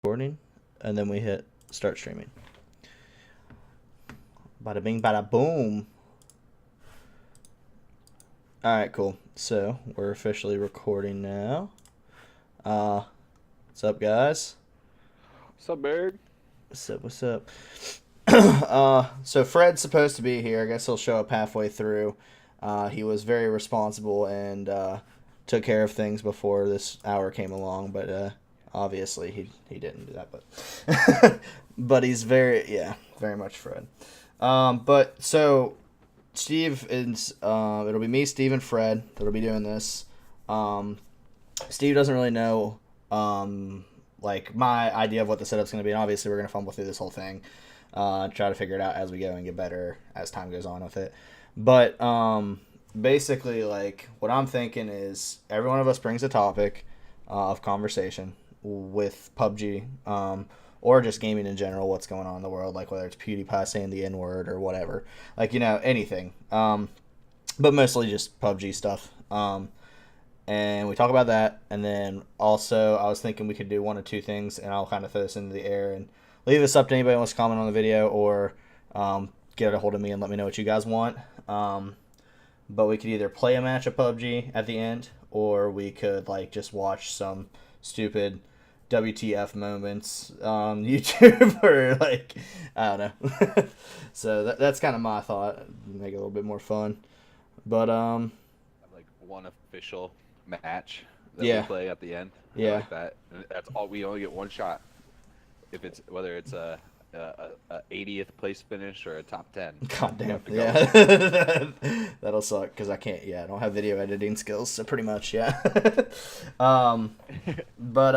recording, and then we hit start streaming. Bada bing, bada boom. Alright, cool. So, we're officially recording now. What's up, guys? What's up, Bird? What's up? So Fred's supposed to be here. I guess he'll show up halfway through. He was very responsible and took care of things before this hour came along, but obviously he didn't do that. But but he's very much Fred. But so Steve is it'll be me, Steve, and Fred that'll be doing this. Steve doesn't really know like my idea of what the setup's going to be, and obviously we're going to fumble through this whole thing, try to figure it out as we go and get better as time goes on with it. But basically, like, what I'm thinking is every one of us brings a topic of conversation with PUBG, or just gaming in general, what's going on in the world, like whether it's PewDiePie saying the N-word or whatever, like, anything, but mostly just PUBG stuff. And we talk about that, and then also I was thinking we could do one of two things, and I'll kind of throw this into the air and leave this up to anybody who wants to comment on the video, or get a hold of me and let me know what you guys want. But we could either play a match of PUBG at the end, or we could like just watch some stupid WTF moments on YouTube, or like, I don't know. So that's kind of my thought. Make it a little bit more fun. But Like one official match that Yeah. we play at the end. Yeah. I like that. And that's all. We only get one shot. If it's whether it's a 80th place finish or a top 10. God damn. have to go. Yeah. That'll suck because I can't. Yeah, I don't have video editing skills, so pretty much, yeah. But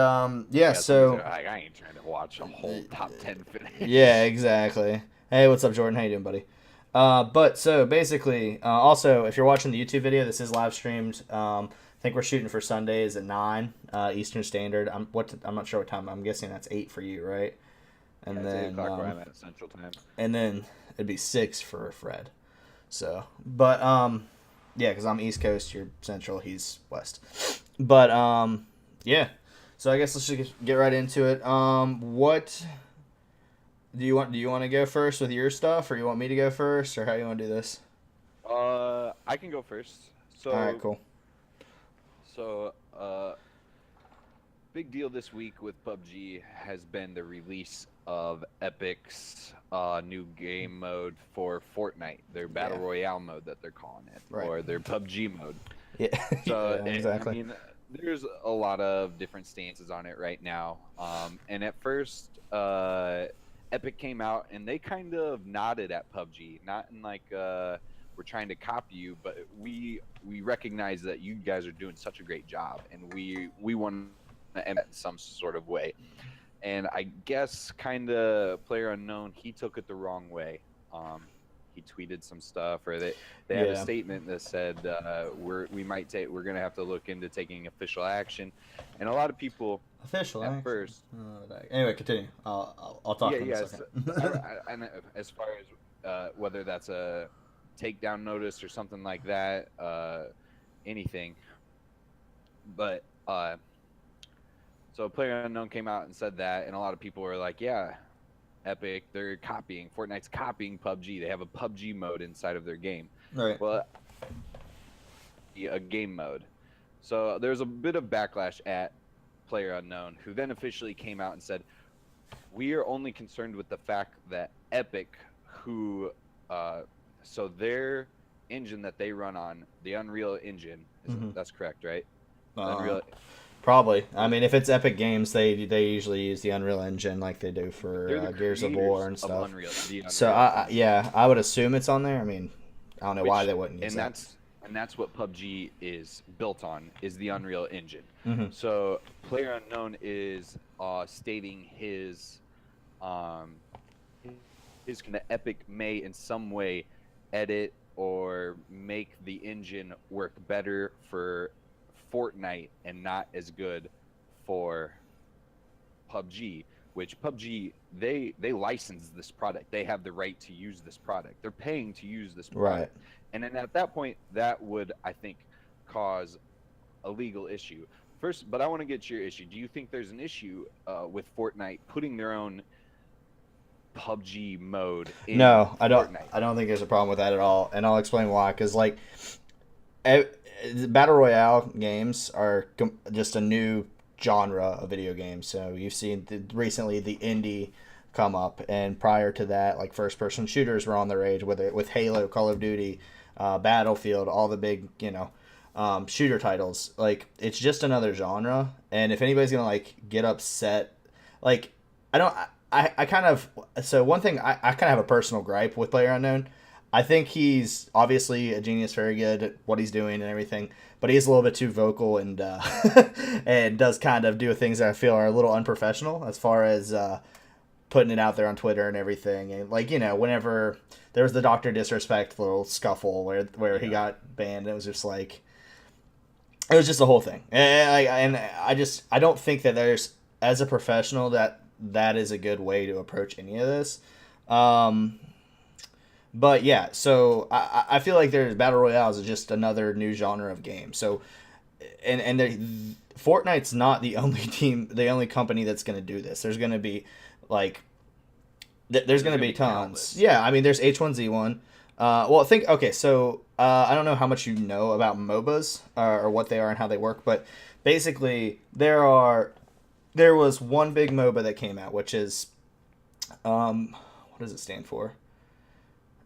yeah. So I ain't trying to watch a whole top 10 finish. yeah, exactly. Hey, what's up, Jordan? How you doing, buddy? But so basically, also if you're watching the YouTube video, this is live streamed. I think we're shooting for Sundays at 9 Eastern Standard. I'm not sure what time. I'm guessing that's 8 for you, right? And Yeah, it's 8 then o'clock where I'm at Central Time. and then it'd be 6 for Fred. So, but yeah, because I'm East Coast, you're Central, he's West. But yeah. So I guess let's just get right into it. What do you want? Do you want to go first with your stuff, or you want me to go first, or how you want to do this? I can go first. So, All right, cool. So, big deal this week with PUBG has been the release of Epic's new game mode for Fortnite, their Battle Yeah. Royale mode that they're calling it, Right. or their PUBG mode. Yeah, So, yeah, exactly. I mean, there's a lot of different stances on it right now. And at first, Epic came out and they kind of nodded at PUBG, not in like we're trying to copy you, but we recognize that you guys are doing such a great job, and we want to end it in some sort of way. And I guess kind of Player Unknown, he took it the wrong way. He tweeted some stuff, or they had a Yeah. statement that said we're gonna have to look into taking official action, and a lot of people Official. at first. Anyway, continue. I'll talk for a Yes. second. And as far as whether that's a takedown notice or something like that, anything. But so Player Unknown came out and said that, and a lot of people were like, "Yeah, Epic, they're copying. Fortnite's copying PUBG. They have a PUBG mode inside of their game." Right. Well, a game mode. So there's a bit of backlash at Player Unknown, who then officially came out and said, "We are only concerned with the fact that Epic, who, so their engine that they run on, the Unreal Engine, that's correct, right? Unreal. Probably. I mean, if it's Epic Games, they usually use the Unreal Engine like they do They're for the Gears of creators War and stuff. Unreal, the Unreal So I would assume it's on there. I mean, I don't know why they wouldn't use that. And that's what PUBG is built on, is the Unreal Engine. Mhm. So Player Unknown is stating his Epic may in some way edit or make the engine work better for Fortnite and not as good for PUBG, which PUBG, they license this product. They have the right to use this product. They're paying to use this product. Right. And then at that point, that would, I think, cause a legal issue. first, but I want to get your issue. Do you think there's an issue with Fortnite putting their own PUBG mode in No, I don't. Fortnite? I don't think there's a problem with that at all, and I'll explain why. Because like, e- battle royale games are just a new genre of video games. So you've seen recently the indie come up, and prior to that, like first-person shooters were on the rage with Halo, Call of Duty, Battlefield, all the big shooter titles. Like it's just another genre, and if anybody's gonna like get upset, like I don't. I kind of so one thing I kind of have a personal gripe with PlayerUnknown. I think he's obviously a genius, very good at what he's doing and everything, but he's a little bit too vocal and and does kind of do things that I feel are a little unprofessional as far as putting it out there on Twitter and everything. And like whenever there was the Doctor Disrespect little scuffle where he got banned, it was just like it was just the whole thing. And I don't think that there's as a professional that is a good way to approach any of this. But yeah, so I feel like there's battle royales is just another new genre of game. So and Fortnite's not the only company that's going to do this. There's going to be like there's going to be tons. Countless. Yeah, I mean there's H1Z1. Well, okay. So I don't know how much you know about MOBAs or what they are and how they work, but basically there was one big MOBA that came out, which is what does it stand for?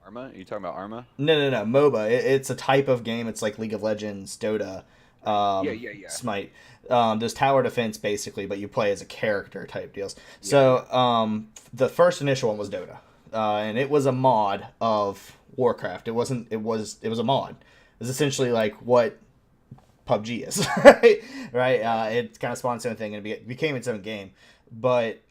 Arma? Are you talking about Arma? No. MOBA. It's a type of game. It's like League of Legends, Dota, Yeah. Smite. There's tower defense basically, but you play as a character type deals. Yeah. So the first initial one was Dota, and it was a mod of Warcraft. It wasn't. It was a mod. It was essentially like what PUBG is, right? It kind of spawned its own thing and it became its own game, but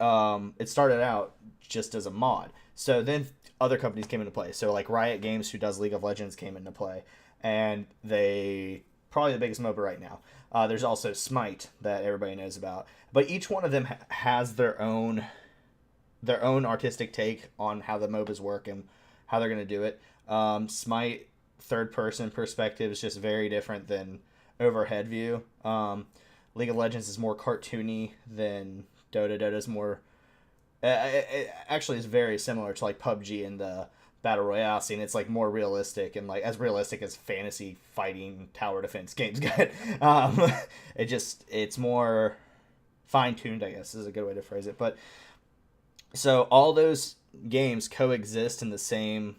it started out just as a mod. So then other companies came into play. So like Riot Games, who does League of Legends, came into play, and they probably the biggest MOBA right now. There's also Smite that everybody knows about, but each one of them has their own artistic take on how the MOBAs work and how they're going to do it. Smite third person perspective is just very different than overhead view. League of Legends is more cartoony than Dota. Dota's more it actually is very similar to like PUBG in the battle royale scene. It's like more realistic and like as realistic as fantasy fighting tower defense games get. It's more fine tuned, I guess is a good way to phrase it. But so all those games coexist in the same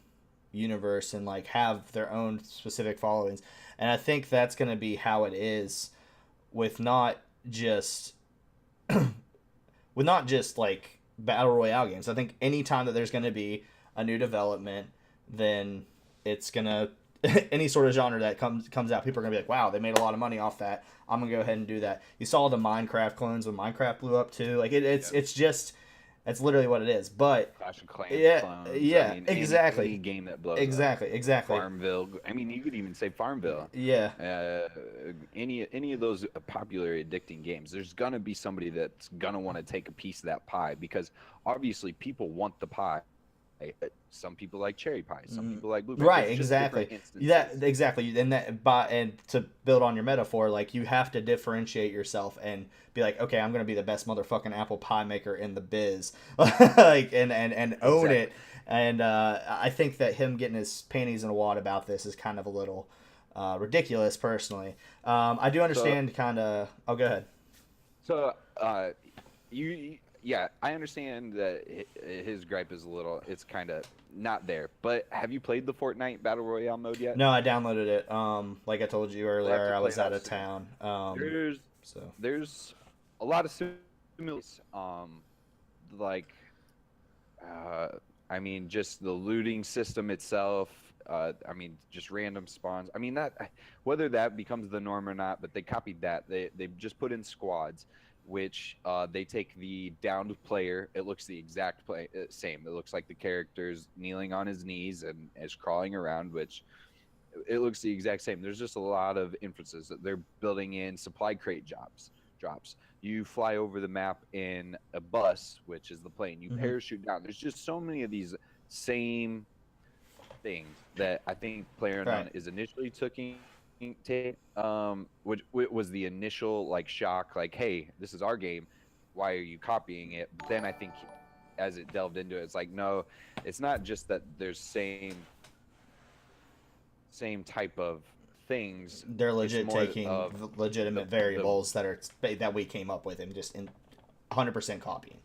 universe and like have their own specific followings, and I think that's going to be how it is with not just like battle royale games. I think anytime that there's going to be a new development, then it's going to any sort of genre that comes out, people are going to be like, wow, they made a lot of money off that, I'm going to go ahead and do that. You saw the Minecraft clones when Minecraft blew up too. Like it's just that's literally what it is. But Clash of Clans clones. I mean, exactly. Any game that blows exactly. Farmville. I mean, you could even say Farmville. Yeah. Any of those popular addicting games, there's gonna be somebody that's gonna want to take a piece of that pie because obviously people want the pie. Some people like cherry pie. Some people like blueberry. Right, exactly. Exactly. And to build on your metaphor, like you have to differentiate yourself and be like, okay, I'm gonna be the best motherfucking apple pie maker in the biz, like and own it. And I think that him getting his panties in a wad about this is kind of a little ridiculous, personally. I do understand kind of. Oh, go ahead. So yeah, I understand that his gripe is it's kind of not there. But have you played the Fortnite Battle Royale mode yet? No, I downloaded it. Like I told you earlier, I was out of town. There's a lot of similarities. I mean, just the looting system itself. I mean, just random spawns. I mean, that whether that becomes the norm or not, but they copied that. They just put in squads, which they take the downed player. It looks the exact same. It looks like the character's kneeling on his knees and is crawling around, which it looks the exact same. There's just a lot of inferences that they're building in supply crate drops. You fly over the map in a bus, which is the plane. You parachute down. There's just so many of these same things that I think PlayerUnknown is initially taking which was the initial like shock, like, hey, this is our game, why are you copying it? But then I think as it delved into it, it's like, no, it's not just that there's same type of things. They're It's legit more taking of legitimate the variables that we came up with and just 100% copying.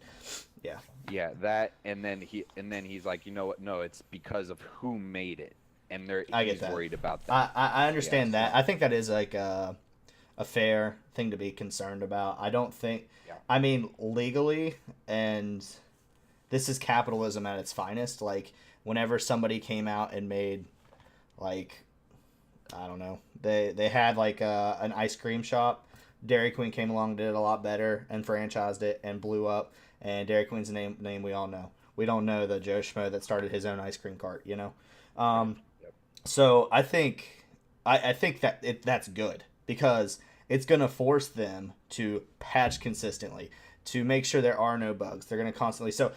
Yeah. yeah, that, and then he's like, you know what? No, it's because of who made it, and I get he's that. worried about that. I Yeah, understand that. so I think that is like a fair thing to be concerned about. I don't think. yeah, I mean, legally, and this is capitalism at its finest. Like, whenever somebody came out and made, like, I don't know, they had like an ice cream shop. Dairy Queen came along, did it a lot better, and franchised it and blew up. And Dairy Queen's name we all know. We don't know the Joe Schmo that started his own ice cream cart. You know. right, Um, yep, so I think that that's good because it's going to force them to patch consistently to make sure there are no bugs. They're going to constantly. So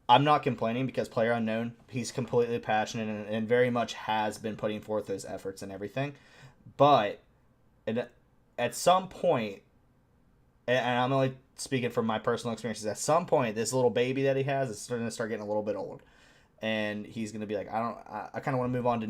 I'm not complaining because Player Unknown, he's completely passionate and very much has been putting forth those efforts and everything. But at some point, and I'm only speaking from my personal experiences, at some point, this little baby that he has is starting to start getting a little bit old. And he's going to be like, I kind of want to move on to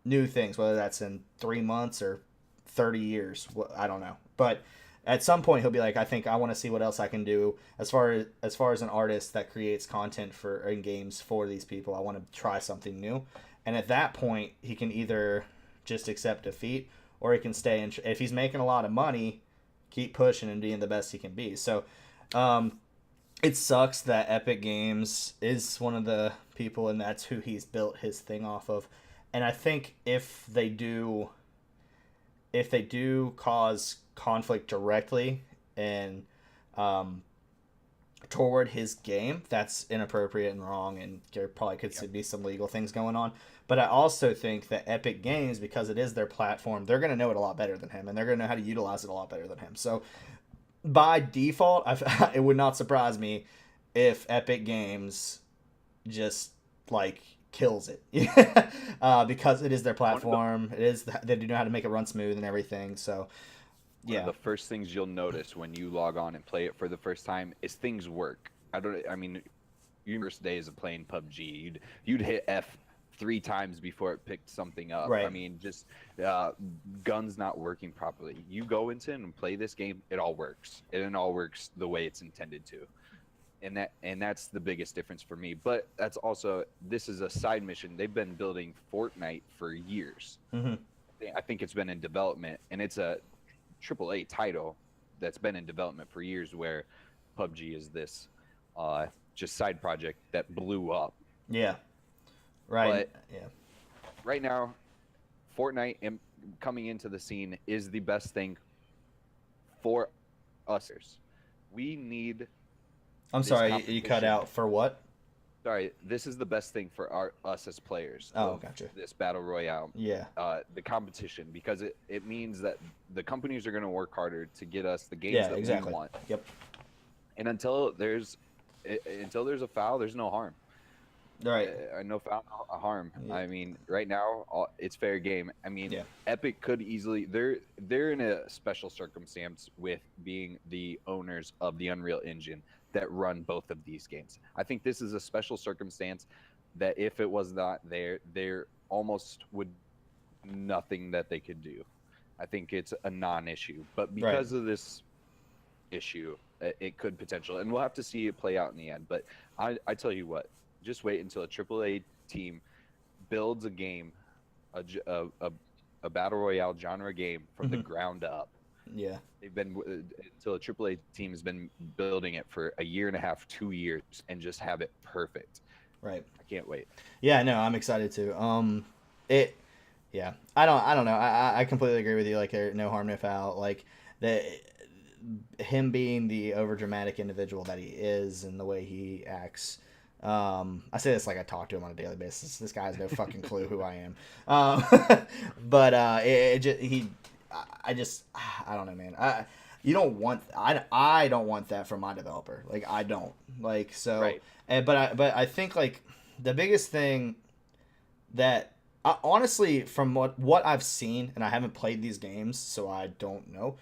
new things, whether that's in 3 months or 30 years. I don't know. But at some point he'll be like, I think I want to see what else I can do as far as an artist that creates content for in games for these people. I want to try something new. And at that point he can either just accept defeat or he can stay and if he's making a lot of money, keep pushing and being the best he can be. So it sucks that Epic Games is one of the people and that's who he's built his thing off of. And I think if they do cause conflict directly and toward his game, that's inappropriate and wrong, and there probably could be some legal things going on. But I also think that Epic Games, because it is their platform, they're going to know it a lot better than him, and they're going to know how to utilize it a lot better than him. So by default, it would not surprise me if Epic Games just like kills it because it is their platform. They do know how to make it run smooth and everything. So one of the first things you'll notice when you log on and play it for the first time is things work. I mean, your first days of playing PUBG, you'd hit F 3 times before it picked something up. Right. I mean, just guns not working properly. You go into and play this game, it all works. It all works the way it's intended to. And that's the biggest difference for me. But that's also, this is a side mission. They've been building Fortnite for years. Mm-hmm. I think it's been in development, and it's a AAA title that's been in development for years, where PUBG is this just side project that blew up. Yeah. Right. But yeah. Right now, Fortnite coming into the scene is the best thing for us. We need. I'm sorry, you cut out for what? Sorry, this is the best thing for us as players. Oh, gotcha. This battle royale. Yeah. The competition, because it means that the companies are going to work harder to get us the games that we want. Yep. And until there's a foul, there's no harm. Right. No foul, no harm. Yeah. I mean, right now it's fair game. I mean, Epic could easily they're in a special circumstance with being the owners of the Unreal Engine that run both of these games. I think this is a special circumstance that if it was not there almost would nothing that they could do. I think it's a non-issue, but because of this issue, it could potentially, and we'll have to see it play out in the end. But I tell you what, just wait until a AAA team builds a game, a battle royale genre game from the ground up. Yeah. They've been until a AAA team has been building it for 1.5 2 years and just have it perfect. Right. I can't wait. Yeah, no, I'm excited too. Yeah, I don't know. I completely agree with you. Like, no harm, no foul. Like him being the overdramatic individual that he is and the way he acts. I say this like I talk to him on a daily basis. This guy has no fucking clue who I am. But I don't know, man. I don't want that from my developer. Like, I don't. Like, so. Right. But I think like the biggest thing that honestly, from what I've seen, and I haven't played these games, so I don't know.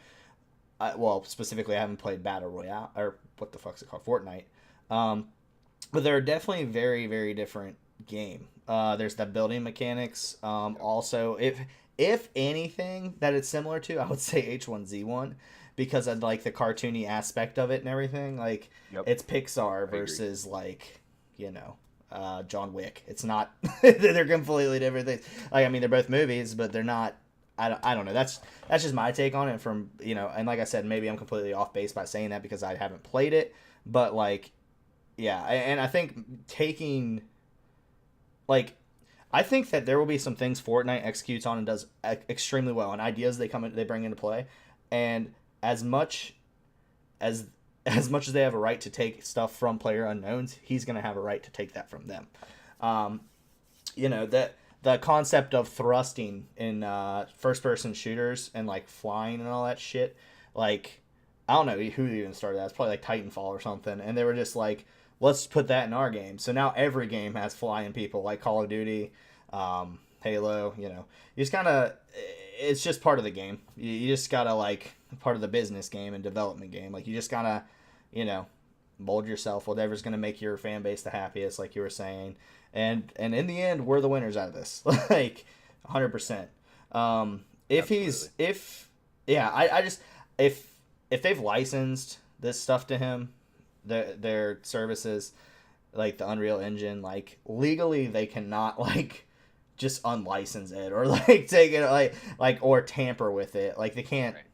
Well, specifically, I haven't played Battle Royale, or what the fuck's it called, Fortnite. Um, but they're definitely very, very different game. There's the building mechanics. Also, if anything that it's similar to, I would say H1Z1 because of like the cartoony aspect of it and everything. Like Yep. it's Pixar I agree. versus like John Wick. It's not. They're completely different things. Like I mean, they're both movies, but they're not. I don't know. That's just my take on it. From and like I said, maybe I'm completely off base by saying that because I haven't played it. But like, yeah, and I think taking like I think that there will be some things Fortnite executes on and does extremely well, and ideas they bring into play, and as much as as much as they have a right to take stuff from player unknowns, he's going to have a right to take that from them. Um, that the concept of thrusting in first person shooters and like flying and all that shit, like I don't know who even started that. It's probably like Titanfall or something, and they were just like, let's put that in our game. So now every game has flying people, like Call of Duty, Halo. You just kind of, it's just part of the game. You just gotta like part of the business game and development game. Like you just gotta, mold yourself whatever's gonna make your fan base the happiest, like you were saying. And in the end, we're the winners out of this, like 100%. If he's Absolutely. if yeah, I just if they've licensed this stuff to him, their services, like the Unreal Engine, like legally they cannot like just unlicense it or like take it like or tamper with it. Like they can't, Right.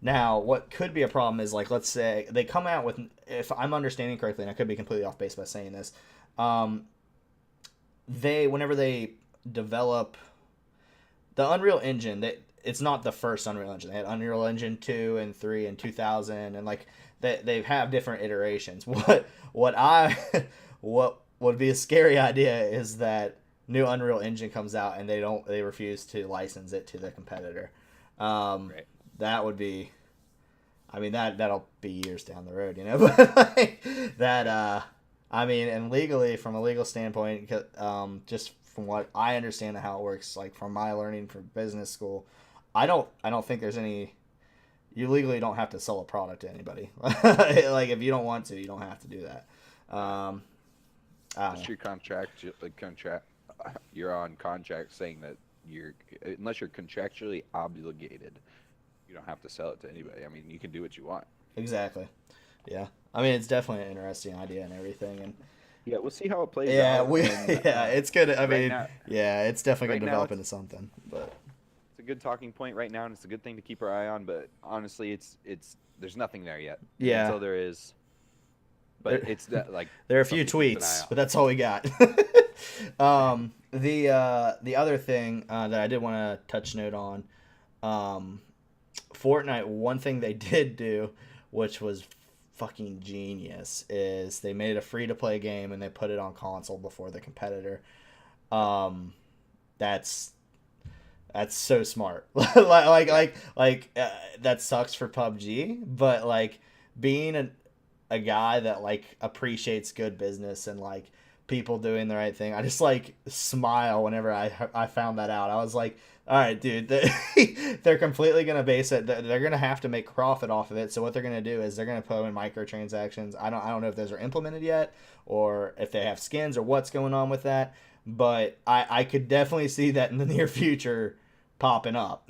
Now, what could be a problem is like let's say they come out with, if I'm understanding correctly, and I could be completely off base by saying this, whenever they develop the Unreal Engine, it's not the first Unreal Engine. They had Unreal Engine 2 and 3 and 2000, and like they have different iterations. What I what would be a scary idea is that new Unreal Engine comes out and they refuse to license it to the competitor. Right. That would be, I mean that'll be years down the road, but like, that I mean, and legally, from a legal standpoint, just from what I understand of how it works, like from my learning from business school, I don't think there's any. You legally don't have to sell a product to anybody. Like if you don't want to, you don't have to do that. Um, I don't Unless know. your contract, you're on contract saying that unless you're contractually obligated, you don't have to sell it to anybody. I mean, you can do what you want. Exactly. Yeah. I mean, it's definitely an interesting idea and everything, and Yeah, we'll see how it plays yeah, out. And it's good. I right mean, now, yeah, it's definitely right gonna now develop it's into something. But it's a good talking point right now, and it's a good thing to keep our eye on. But honestly, it's there's nothing there yet. And yeah, until there is, but there, it's that like there are a few something to keep an eye tweets, on. but that's all we got. The other thing that I did want to touch note on, um, Fortnite. One thing they did do, which was fucking genius, is they made a free to play game and they put it on console before the competitor. Um, that's so smart. Yeah, That sucks for PUBG, but like being a guy that like appreciates good business and like people doing the right thing, I just like smile whenever I found that out. I was like, all right, dude, they're completely gonna base it. They're gonna have to make profit off of it. So what they're gonna do is they're gonna put in microtransactions. I don't know if those are implemented yet or if they have skins or what's going on with that. But I could definitely see that in the near future popping up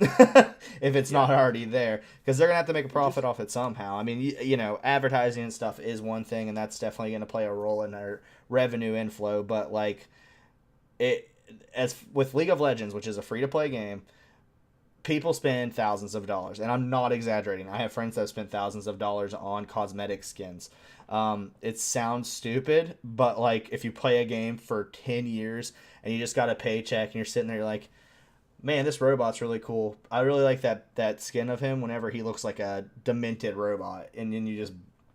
if it's yeah. not already there, because they're gonna have to make a And profit just off it somehow. I mean, advertising and stuff is one thing, and that's definitely gonna play a role in their revenue inflow. But like it, as with League of Legends, which is a free to play game, people spend thousands of dollars, and I'm not exaggerating. I have friends that have spent thousands of dollars on cosmetic skins. It sounds stupid, but like if you play a game for 10 years and you just got a paycheck and you're sitting there, you're like, man, this robot's really cool. I really like that skin of him whenever he looks like a demented robot, and then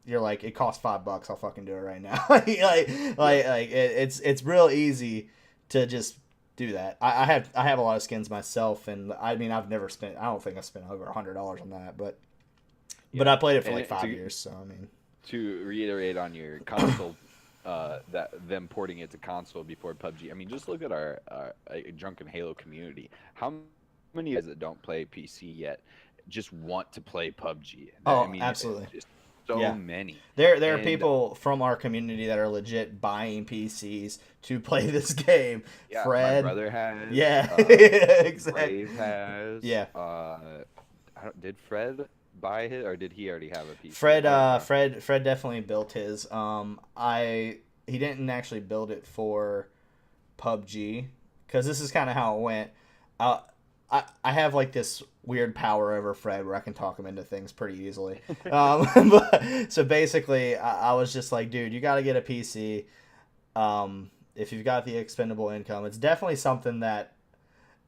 you're like, it costs $5. I'll fucking do it right now. yep. It's real easy to just do that. I have a lot of skins myself, and I mean I've never spent. I don't think I spent over $100 on that, but Yeah. I played it for And like 5 years. So I mean, to reiterate on your console that them porting it to console before PUBG. I mean, just look at our drunken Halo community. How many guys that don't play PC yet just want to play PUBG? I Oh, mean, absolutely. just so Yeah. many. There are And people from our community that are legit buying PCs to play this game. yeah, my Fred. brother has. Yeah. Exactly. Brave has. Yeah. Did Fred buy it, or did he already have a PC? Fred I don't know. Fred definitely built his. I he didn't actually build it for PUBG because this is kind of how it went. Uh, I have like this weird power over Fred where I can talk him into things pretty easily. So basically, I was just like, dude, you got to get a PC. If you've got the expendable income, it's definitely something that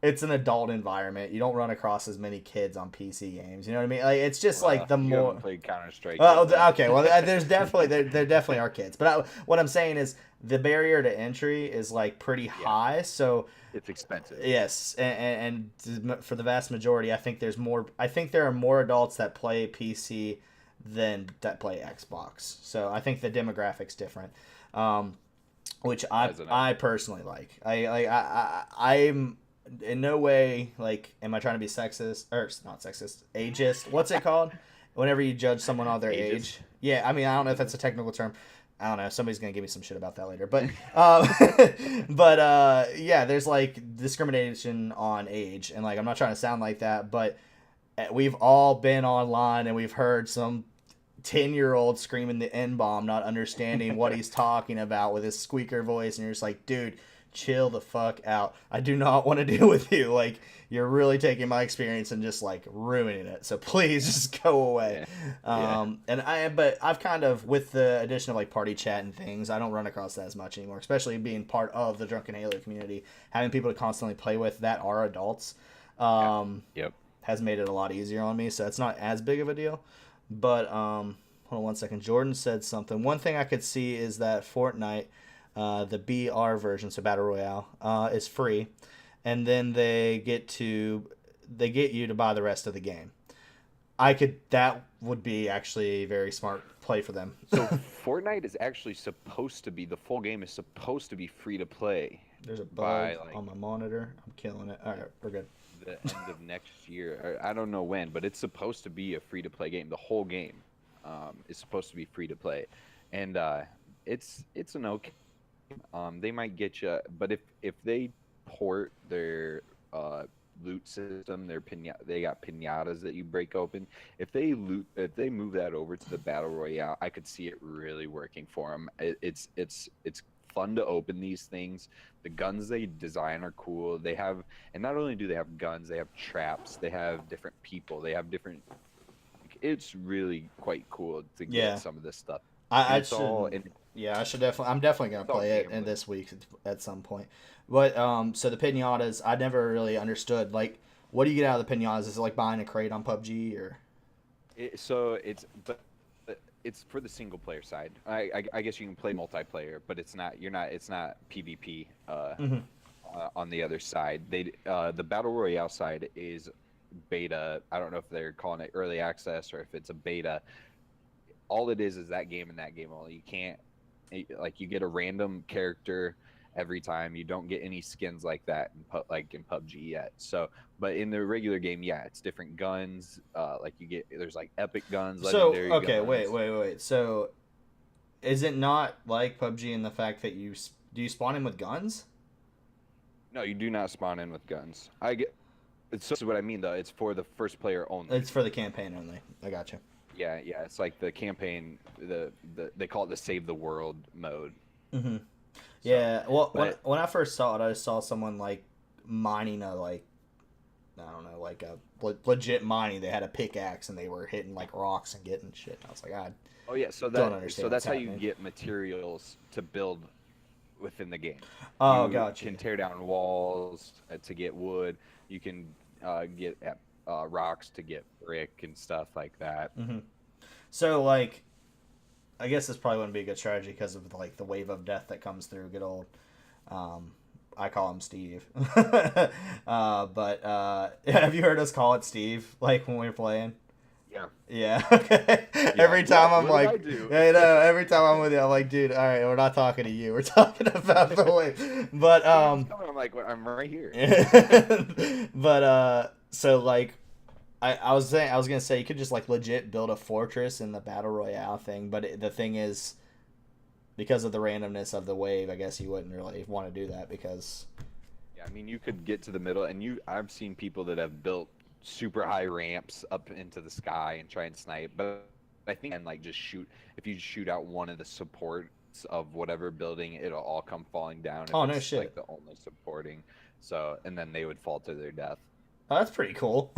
it's an adult environment. You don't run across as many kids on PC games. You know what I mean? Like it's just like the You haven't more. played Counter Strike. Okay. Well, there's definitely there definitely are kids, but what I'm saying is the barrier to entry is like pretty high. So It's expensive. yes, and for the vast majority, I think there's more. I think there are more adults that play PC than that play Xbox. So I think the demographics different, which I personally like. I'm in no way like am I trying to be sexist or not sexist, ageist. What's it called? Whenever you judge someone on their Ageist? age. Yeah, I mean I don't know if that's a technical term. I don't know. Somebody's gonna give me some shit about that later. But yeah, there's like discrimination on age, and like I'm not trying to sound like that, but we've all been online and we've heard some 10-year-old screaming the N-bomb, not understanding what he's talking about with his squeaker voice, and you're just like, dude, chill the fuck out. I do not want to deal with you. Like, you're really taking my experience and just like ruining it. So please just go away. But I've kind of, with the addition of like party chat and things, I don't run across that as much anymore, especially being part of the Drunken Halo community. Having people to constantly play with that are adults Yep. has made it a lot easier on me. So it's not as big of a deal. But hold on one second. Jordan said something. One thing I could see is that Fortnite, the BR version, so Battle Royale, is free, and then they get you to buy the rest of the game. That would be actually a very smart play for them. So Fortnite is actually supposed to be, the full game is supposed to be free to play There's a by bug on my monitor. I'm killing it. All right, we're good. the end of next year. Or I don't know when, but it's supposed to be a free to play game. The whole game is supposed to be free to play, and it's an okay. They might get you, but if they port their loot system, they got pinatas that you break open. If they move that over to the battle royale, I could see it really working for them. It's fun to open these things. The guns they design are cool. And not only do they have guns, they have traps. They have different people. They have different. It's really quite cool to get some of this stuff. I should. Yeah, I should definitely. I'm definitely gonna play it in this week at some point. But so the pinatas, I never really understood. Like, what do you get out of the pinatas? Is it like buying a crate on PUBG or? It's for the single player side. I guess you can play multiplayer, but it's not. It's not PvP. On the other side, the battle royale side is beta. I don't know if they're calling it early access or if it's a beta. All it is that game and that game only. You can't, like, you get a random character every time. You don't get any skins like that in PUBG yet. So, but in the regular game, yeah, it's different guns. Like there's like epic guns, legendary guns. Wait. So, is it not like PUBG in the fact that you spawn in with guns? No, you do not spawn in with guns. This is what I mean though. It's for the first player only. It's for the campaign only. I gotcha. Yeah, it's like the campaign. They call it the save the world mode. Mm-hmm. Yeah. Well, when I first saw it, I saw someone like mining a legit mining. They had a pickaxe and they were hitting like rocks and getting shit. And I was like, oh yeah, so that's how you get materials to build within the game. Oh, gotcha. You can tear down walls to get wood. You can get rocks to get brick and stuff like that. Mm-hmm. So, like, I guess this probably wouldn't be a good strategy because of like the wave of death that comes through. Good old, I call him Steve. But have you heard us call it Steve? Like when we were playing. Yeah. Okay. Every time I'm what did I like, do? I know. Every time I'm with you, I'm like, dude. All right, we're not talking to you. We're talking about the wave. But I'm like, well, I'm right here. but so like, I was gonna say you could just like legit build a fortress in the battle royale thing, but the thing is, because of the randomness of the wave, I guess you wouldn't really want to do that because. Yeah, I mean, you could get to the middle, and I've seen people that have built super high ramps up into the sky and try and snipe, but I think and like just shoot. If you shoot out one of the supports of whatever building, it'll all come falling down if Oh no it's shit! like the only supporting. So, and then they would fall to their death. Oh, that's pretty cool.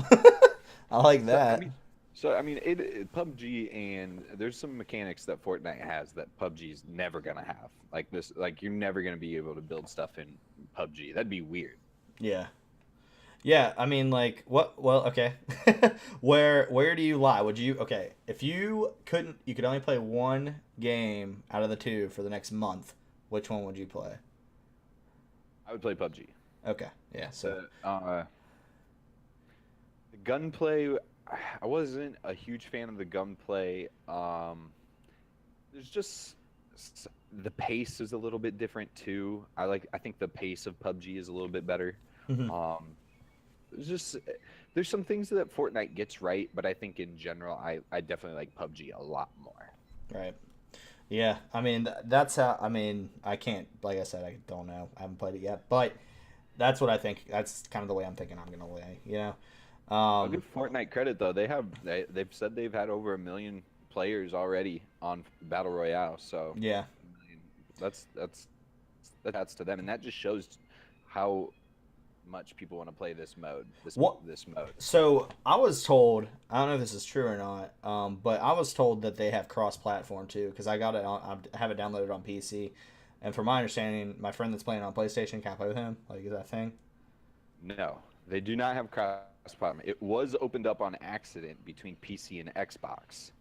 I like So I that. mean, PUBG, and there's some mechanics that Fortnite has that PUBG's never gonna have. Like this, like you're never gonna be able to build stuff in PUBG. That'd be weird. Yeah. Yeah, I mean, like, what? Well, okay. Where do you lie? Would you? Okay, if you couldn't, you could only play one game out of the two for the next month. Which one would you play? I would play PUBG. Okay, yeah. So, The gunplay, I wasn't a huge fan of the gunplay. There's just the pace is a little bit different too. I think the pace of PUBG is a little bit better. mhm, Um, there's just there's some things that Fortnite gets right, but I think in general, I definitely like PUBG a lot more. right. Yeah, I mean, that's how. I mean, I can't. Like I said, I don't know. I haven't played it yet, but that's what I think. That's kind of the way I'm thinking I'm gonna play. You know. I'll give Fortnite credit though. They've said they've had over 1 million players already on Battle Royale. So Yeah. I mean, that's to them, and that just shows how much people want to play this mode. What? This mode. So I was told, I don't know if this is true or not, but I was told that they have cross-platform too because I got it on, I have it downloaded on PC, and from my understanding, my friend that's playing on PlayStation can't play with him. Like, is that a thing? No, they do not have cross-platform. It was opened up on accident between PC and Xbox,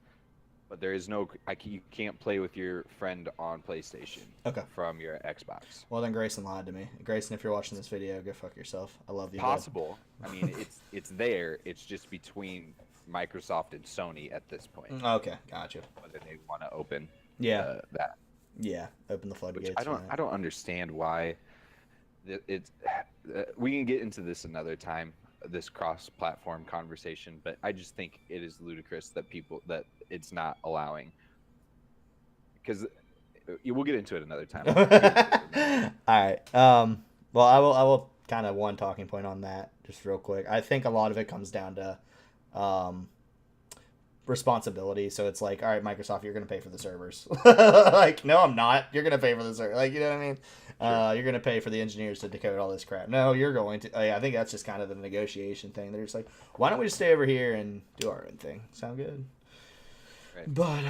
but there is no. You can't play with your friend on PlayStation. Okay. From your Xbox. Well, then Grayson lied to me. Grayson, if you're watching this video, go fuck yourself. I love you. Possible. I mean, it's there. It's just between Microsoft and Sony at this point. Okay, gotcha. Whether they want to open. Yeah. That. Yeah, open the floodgates. Which I don't understand why. It's. We can get into this another time. This cross-platform conversation, but I just think it is ludicrous that it's not allowing. Because we'll get into it another time. All right. Well, I will kind of one talking point on that just real quick. I think a lot of it comes down to responsibility. So it's like, all right, Microsoft, you're going to pay for the servers. Like, no, I'm not. You're going to pay for the server. Like, you know what I mean? Sure. You're going to pay for the engineers to decode all this crap. No, you're going to. I think that's just kind of the negotiation thing. They're just like, why don't we just stay over here and do our own thing? Sound good? Right. But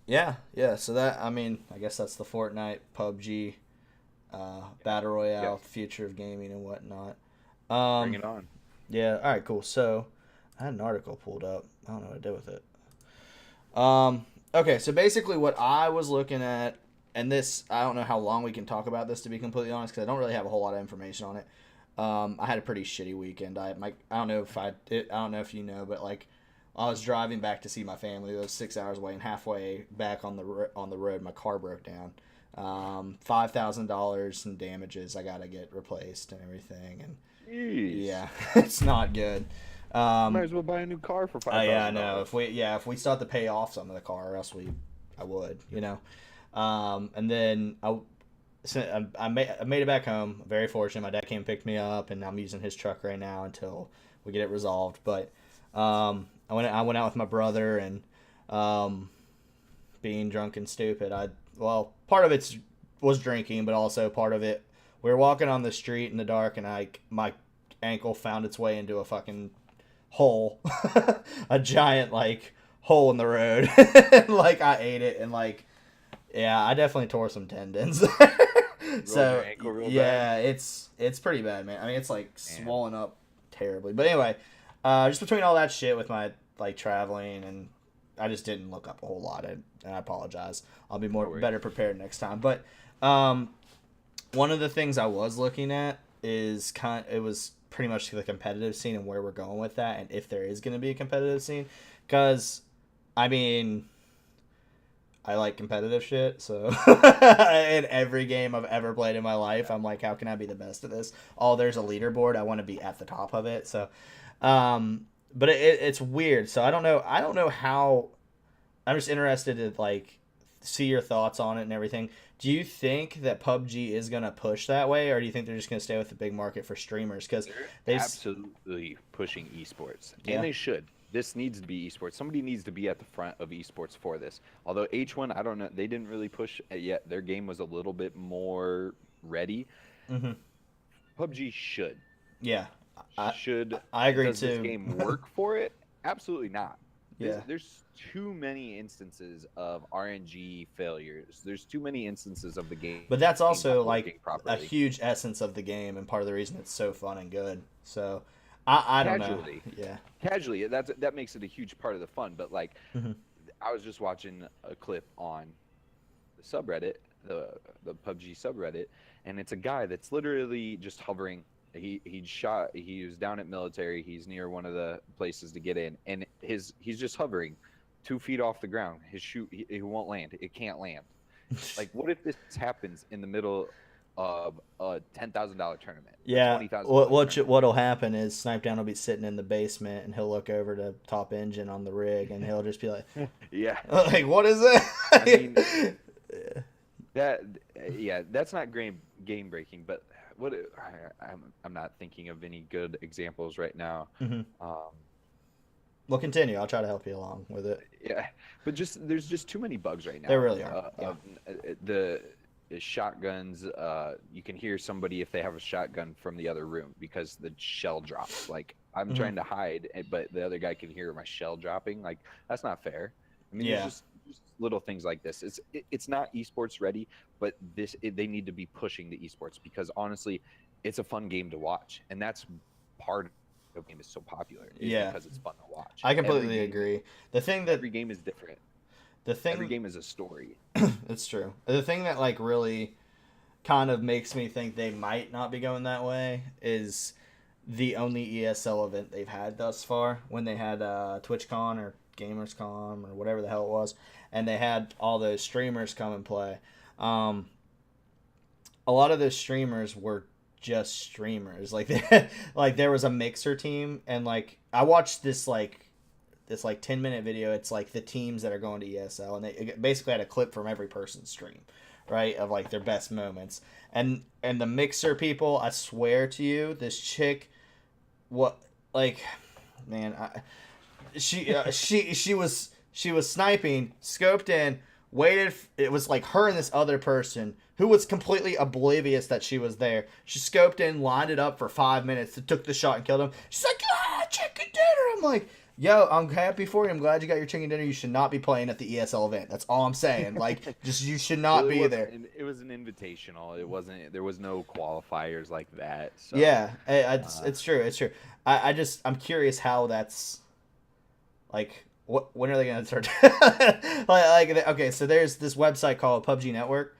yeah. So that, I mean, I guess that's the Fortnite, PUBG, Battle Royale, future of gaming and whatnot. Bring it on. Yeah. All right. Cool. So I had an article pulled up. I don't know what I did with it. Okay. So basically, what I was looking at, and this, I don't know how long we can talk about this, to be completely honest, because I don't really have a whole lot of information on it. I had a pretty shitty weekend. I don't know if you know, but like, I was driving back to see my family. It was 6 hours away, and halfway back on the road, my car broke down. $5,000 in damages. I gotta get replaced and everything, and Jeez. yeah, it's not good. Might as well buy a new car for $5,000. Yeah, I know. If we still have to pay off some of the car, or else I would, you know. And then I made it back home. Very fortunate. My dad came and picked me up, and I'm using his truck right now until we get it resolved. But I went out with my brother, and being drunk and stupid. Part of it was drinking, but also part of it, we were walking on the street in the dark, and my ankle found its way into a fucking hole, a giant like hole in the road. Like I ate it, and like, yeah, I definitely tore some tendons. So yeah, it's pretty bad, man. I mean, it's like swollen up terribly. But anyway, just between all that shit with my like traveling, and I just didn't look up a whole lot, and I apologize. I'll be better prepared next time. But one of the things I was looking at is it was pretty much the competitive scene and where we're going with that, and if there is going to be a competitive scene. Because, I mean, I like competitive shit, so in every game I've ever played in my life, I'm like, how can I be the best at this? Oh, there's a leaderboard. I want to be at the top of it. So, but it's weird. So I don't know how. I'm just interested to like see your thoughts on it and everything. Do you think that PUBG is gonna push that way, or do you think they're just gonna stay with the big market for streamers? Because they're absolutely pushing esports, Yeah. and they should. This needs to be esports. Somebody needs to be at the front of esports for this. Although H1, I don't know, they didn't really push it yet. Their game was a little bit more ready. Mm-hmm. PUBG should. Yeah, I agree Does too. this game work for it? Absolutely not. Yeah. There's too many instances of RNG failures. There's too many instances of the game. But that's also not like working a properly. huge essence of the game and part of the reason it's so fun and good. So I don't know. Casually. Yeah. Casually, that makes it a huge part of the fun. But like, Mhm. I was just watching a clip on the subreddit, the PUBG subreddit, and it's a guy that's literally just hovering. He was down at military. He's near one of the places to get in, and he's just hovering 2 feet off the ground. His shoot, he won't land. It can't land. Like, what if this happens in the middle of a $10,000 tournament? Yeah. $20,000. What'll happen is Snipedown will be sitting in the basement and he'll look over to Top Engine on the rig and he'll just be like, Yeah. like, what is that? I mean, that's not game breaking, but what I'm not thinking of any good examples right now. Mhm. Well, continue. I'll try to help you along with it. Yeah, but there's just too many bugs right now. There really are. Yeah. The shotguns, you can hear somebody if they have a shotgun from the other room because the shell drops. Like, I'm Mhm. trying to hide, but the other guy can hear my shell dropping. Like, that's not fair. I mean, Yeah. there's just little things like this. It's not esports ready, but they need to be pushing the esports because honestly, it's a fun game to watch, and that's part of the game is so popular. Yeah. Because it's fun to watch. I completely agree. The thing that Every game is different. every Every game is a story. It's true. The thing that like really kind of makes me think they might not be going that way is the only ESL event they've had thus far, when they had TwitchCon or GamersCon or whatever the hell it was, and they had all those streamers come and play. A lot of those streamers were just streamers. Like like there was a mixer team, and like I watched this 10-minute video. It's like the teams that are going to ESL, and they basically had a clip from every person's stream, right, of like their best moments. And the mixer people, I swear to you, this chick, she was sniping, scoped in, waited. It was like her and this other person who was completely oblivious that she was there. She scoped in, lined it up for 5 minutes, took the shot and killed him. She's like, chicken dinner. I'm like, yo, I'm happy for you. I'm glad you got your chicken dinner. You should not be playing at the ESL event. That's all I'm saying. Like, just you should not be there. It was an invitational. It wasn't. There was no qualifiers like that. So, yeah, it's true. It's true. I'm curious how that's like. When are they gonna start? Okay, so there's this website called Pubg Network.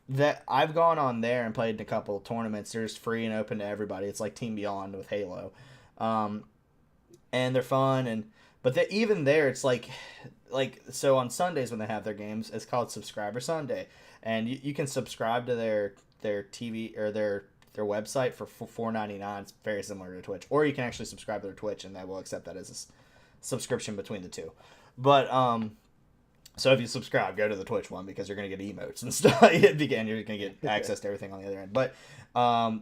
That I've gone on there and played in a couple of tournaments. There's free and open to everybody. It's like Team Beyond with Halo. And they're fun, but even there, it's like so on Sundays when they have their games, it's called Subscriber Sunday, and you can subscribe to their TV or their website for $4.99. It's very similar to Twitch, or you can actually subscribe to their Twitch, and they will accept that as a subscription between the two. But so if you subscribe, go to the Twitch one because you're gonna get emotes and stuff. Again, you're gonna get access to everything on the other end. But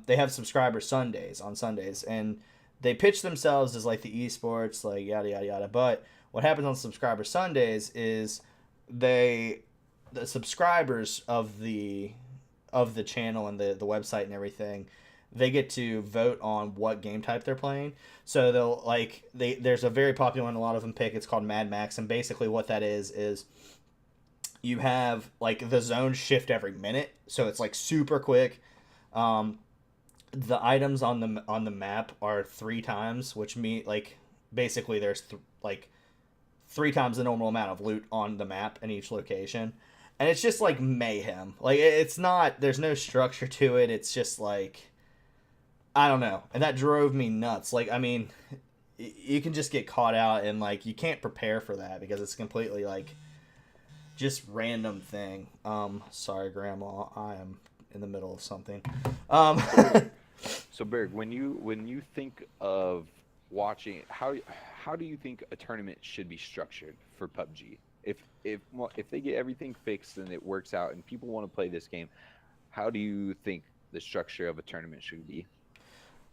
they have Subscriber Sundays on Sundays, and they pitch themselves as like the esports, like yada yada yada. But what happens on Subscriber Sundays is the subscribers of the channel and the website and everything, they get to vote on what game type they're playing. So there's a very popular one a lot of them pick. It's called Mad Max, and basically what that is you have like the zones shift every minute, so it's like super quick. The items on the map are 3 times, which mean like basically there's 3 times the normal amount of loot on the map in each location, and it's just like mayhem. Like it's not, there's no structure to it. It's just like I don't know, and that drove me nuts. Like, I mean, you can just get caught out, and like you can't prepare for that because it's completely like just random thing. Sorry, Grandma, I am in the middle of something. Um, So Berg, when you think of watching, how do you think a tournament should be structured for PUBG? If they get everything fixed and it works out and people want to play this game, how do you think the structure of a tournament should be?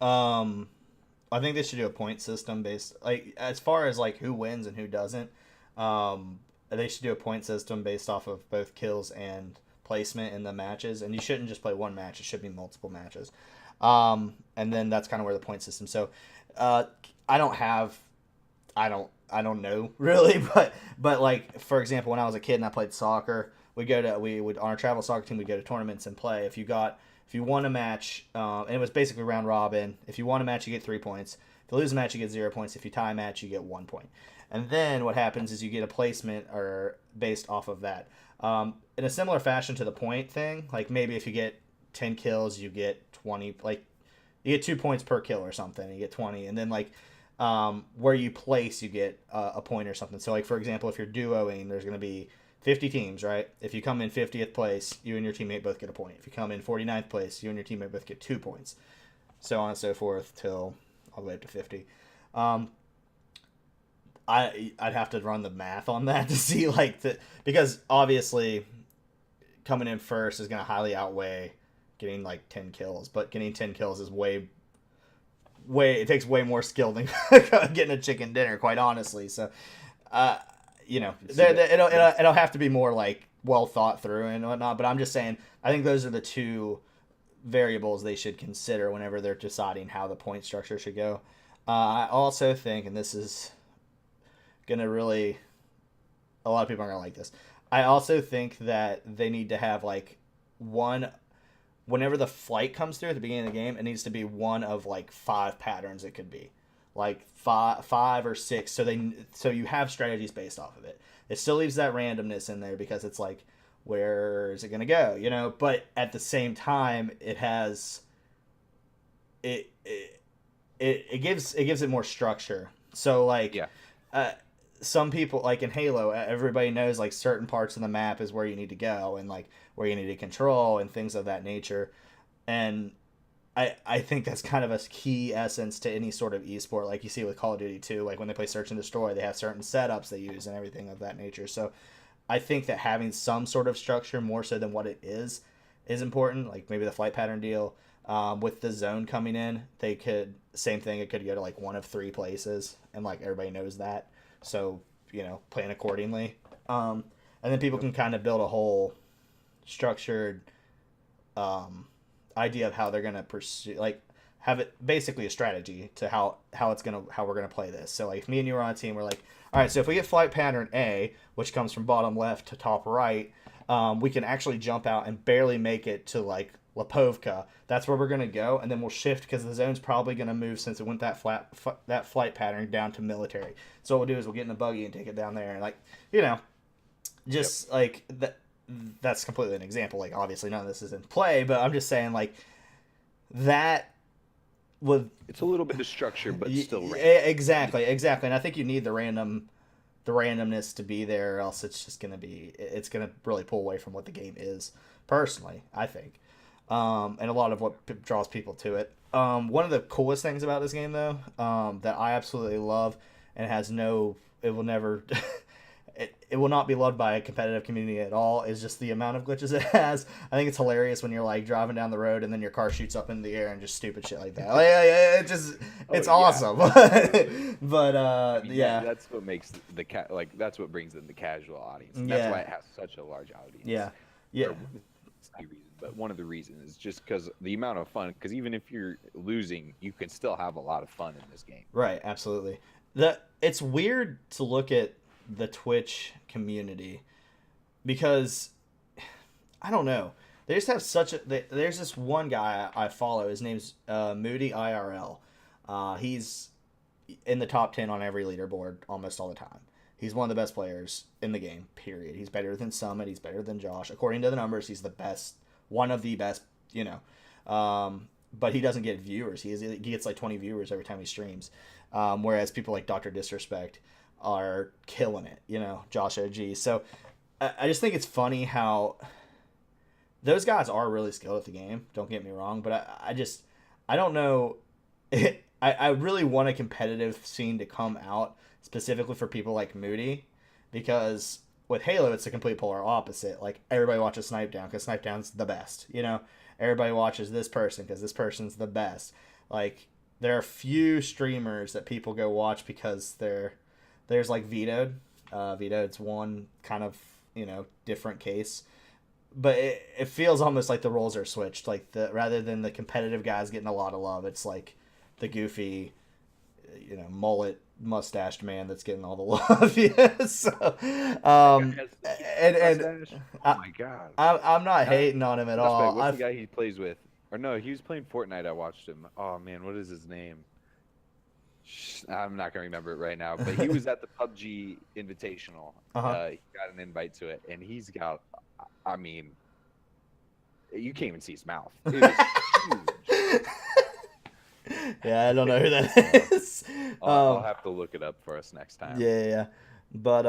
um, I think they should do a point system based, like as far as like who wins and who doesn't. They should do a point system based off of both kills and placement in the matches, and you shouldn't just play one match. It should be multiple matches. And then that's kind of where the point system. So, uh, I don't have, I don't know really, but like for example, when I was a kid and I played soccer, we would on our travel soccer team we go to tournaments and play. If you won a match, and it was basically round robin. If you won a match, you get 3 points. If you lose a match, you get 0 points. If you tie a match, you get 1 point. And then what happens is you get a placement or based off of that. In a similar fashion to the point thing, like maybe if you get 10 kills, you get 20. Like you get 2 points per kill or something. You get 20, and then like where you place, you get a point or something. So like for example, if you're duoing, there's going to be 50 teams, right? If you come in 50th place, you and your teammate both get a point. If you come in 49th place, you and your teammate both get 2 points. So on and so forth till all the way up to 50. Um, I'd have to run the math on that to see like because obviously coming in first is going to highly outweigh getting like 10 kills, but getting 10 kills is way it takes way more skill than getting a chicken dinner, quite honestly. So uh it'll have to be more like well thought through and whatnot, but I'm just saying I think those are the two variables they should consider whenever they're deciding how the point structure should go. I also think, and this is gonna really, a lot of people are gonna like this. I also think that they need to have like one, whenever the flight comes through at the beginning of the game, it needs to be one of like 5 patterns. It could be like five or six. So you have strategies based off of it. It still leaves that randomness in there because it's like, where is it gonna go? But at the same time, it gives it more structure. So like, Yeah. uh, some people like in Halo, everybody knows like certain parts of the map is where you need to go and like where you need to control and things of that nature. And I think that's kind of a key essence to any sort of esport, like you see with Call of Duty 2. Like when they play Search and Destroy, they have certain setups they use and everything of that nature. So I think that having some sort of structure more so than what it is important. Like maybe the flight pattern deal. With the zone coming in, they could same thing. It could go to like one of 3 places, and like everybody knows that. So plan accordingly. And then people can kind of build a whole structured idea of how they're gonna pursue, like have it basically a strategy to how we're gonna play this. So like if me and you are on a team, we're like, all right, so if we get flight pattern A, which comes from bottom left to top right, we can actually jump out and barely make it to like Lapovka. That's where we're gonna go, and then we'll shift because the zone's probably gonna move since it went that flight pattern down to military. So what we'll do is we'll get in a buggy and take it down there, and like just like that. That's completely an example. Like obviously none of this is in play, but I'm just saying like that would. It's a little bit of structure, but still random. Exactly. And I think you need the randomness to be there, or else it's gonna really pull away from what the game is. Personally, I think, and a lot of what draws people to it. One of the coolest things about this game, though, that I absolutely love, and it will never. It will not be loved by a competitive community at all, is just the amount of glitches it has. I think it's hilarious when you're like driving down the road and then your car shoots up in the air and just stupid shit like that. It's awesome. But yeah, that's what makes that's what brings in the casual audience. And that's why it has such a large audience. Yeah. It's not a reason, but one of the reasons is just because the amount of fun. Because even if you're losing, you can still have a lot of fun in this game. Right. Absolutely. It's weird to look at the Twitch community because I don't know, they just have there's this one guy I follow. His name's Moody IRL. He's in the top 10 on every leaderboard almost all the time. He's one of the best players in the game, period. He's better than Summit, he's better than Josh. According to the numbers, he's the best, one of the best, but he doesn't get viewers. He gets like 20 viewers every time he streams. Whereas people like Dr. Disrespect are killing it, Josh OG. So I just think it's funny how those guys are really skilled at the game. Don't get me wrong, but I don't know. I really want a competitive scene to come out specifically for people like Moody, because with Halo it's a complete polar opposite. Like everybody watches Snipe Down because Snipe Down's the best. Everybody watches this person because this person's the best. Like there are few streamers that people go watch because there's like Vetoed. Vetoed's one kind of different case. But it feels almost like the roles are switched. Like rather than the competitive guys getting a lot of love, it's like the goofy, mullet mustached man that's getting all the love. Yeah. So, oh my god, I'm not hating on him at all. What's the guy he plays with? Or no, he was playing Fortnite. I watched him. Oh man, what is his name? I'm not gonna remember it right now. But he was at the Pubg Invitational. He got an invite to it, and he's got. I mean, you can't even see his mouth. It is huge. Yeah, I don't know who that is. I'll have to look it up for us next time. Yeah. But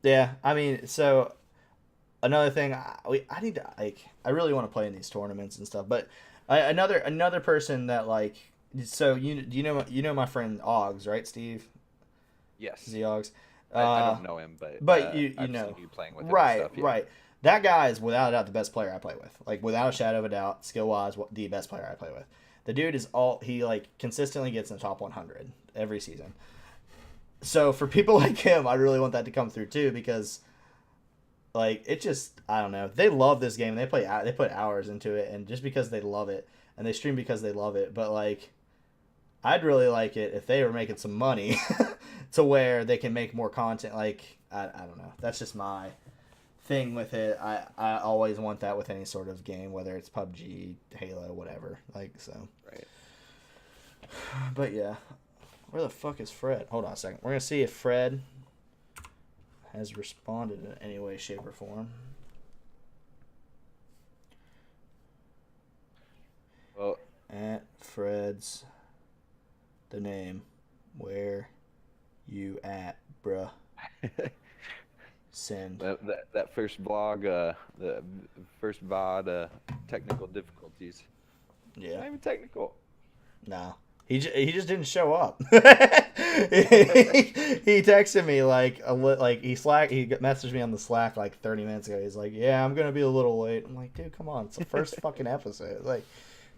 yeah. I mean, so another thing, I need to I really want to play in these tournaments and stuff. But another person that like, so you know my friend Oggs, right, Steve? Yes. Z Oggs. I don't know him, but I've seen you playing with him right, and stuff, yeah. Right. That guy is without a doubt the best player I play with. Like without a shadow of a doubt, skill wise, the best player I play with. The dude is he like consistently gets in the top 100 every season. So for people like him, I really want that to come through too, because like it just, I don't know, they love this game. They put hours into it, and just because they love it, and they stream because they love it. But like, I'd really like it if they were making some money to where they can make more content. Like I don't know. That's just my thing with it. I always want that with any sort of game, whether it's PUBG, Halo, whatever. Like so. Right. But yeah, where the fuck is Fred? Hold on a second. We're gonna see if Fred has responded in any way, shape, or form. Well, at Fred's the name. Where you at, bruh? Send. That first vlog, the first VOD, technical difficulties. Yeah. Not even technical. No. He just didn't show up. he texted me he messaged me on the Slack like 30 minutes ago. He's like, "Yeah, I'm gonna be a little late." I'm like, "Dude, come on, it's the first fucking episode. Like,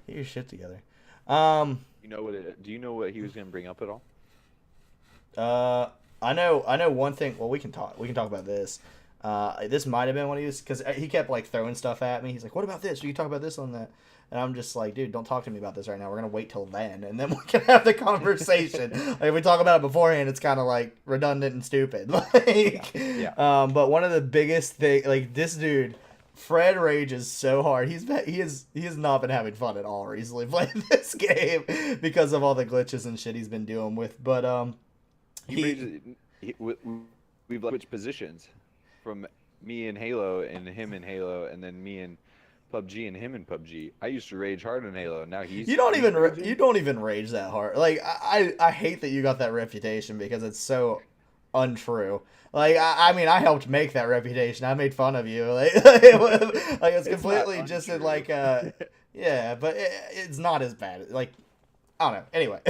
get your shit together." Do you know what he was gonna bring up at all? I know one thing. Well, we can talk about this. This might have been what he was, because he kept like throwing stuff at me. He's like, "What about this? We can talk about this on that." And I'm just like, "Dude, don't talk to me about this right now. We're gonna wait till then, and then we can have the conversation." Like, if we talk about it beforehand, it's kind of like redundant and stupid. Yeah. But one of the biggest thing, like this dude, Fred rages so hard. He has not been having fun at all recently playing this game because of all the glitches and shit he's been dealing with. But we've switched positions from me in Halo and him in Halo, and then me in PUBG and him in PUBG. I used to rage hard in Halo. Now you don't even rage that hard. Like I hate that you got that reputation because it's so untrue. Like I mean, I helped make that reputation. I made fun of you. Like it's completely just in like yeah, but it's not as bad. Like I don't know. Anyway,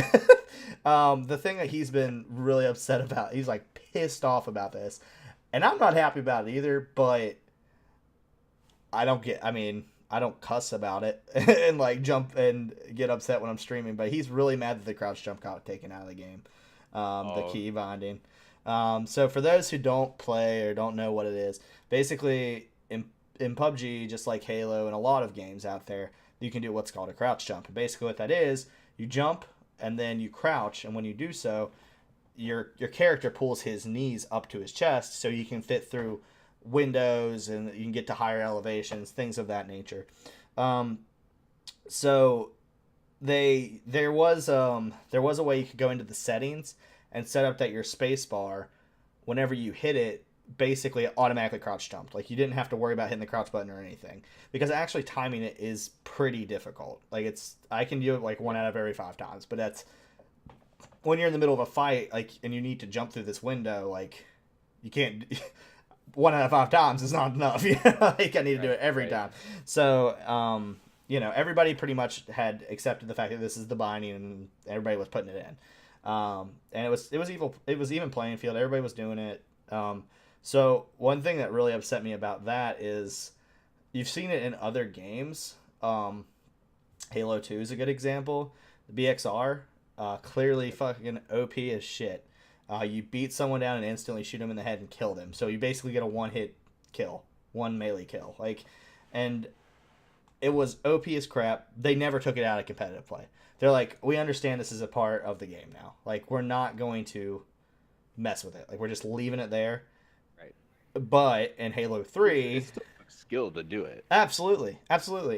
the thing that he's been really upset about, he's like pissed off about this, and I'm not happy about it either. But I don't cuss about it and like jump and get upset when I'm streaming. But he's really mad that the crouch jump got taken out of the game, the key binding. So for those who don't play or don't know what it is, basically in PUBG, just like Halo and a lot of games out there, you can do what's called a crouch jump. And basically what that is, you jump and then you crouch, and when you do so, your character pulls his knees up to his chest so you can fit through windows and you can get to higher elevations, things of that nature. So there was a way you could go into the settings and set up that your space bar, whenever you hit it, basically automatically crouch jumped. Like you didn't have to worry about hitting the crouch button or anything because actually timing it is pretty difficult. Like I can do it like 1 out of every 5 times, but that's when you're in the middle of a fight, like, and you need to jump through this window, like you can't. 1 out of 5 times is not enough. Like I need to do it every time. So, everybody pretty much had accepted the fact that this is the binding, and everybody was putting it in. And it was even playing field. Everybody was doing it. So one thing that really upset me about that is you've seen it in other games. Halo 2 is a good example. The BXR, clearly fucking OP as shit. You beat someone down and instantly shoot them in the head and kill them. So you basically get a 1-hit kill, 1 melee kill. And it was OP as crap. They never took it out of competitive play. They're like, we understand this is a part of the game now. Like, we're not going to mess with it. Like, we're just leaving it there. Right. But in Halo 3... It's still a skill to do it. Absolutely.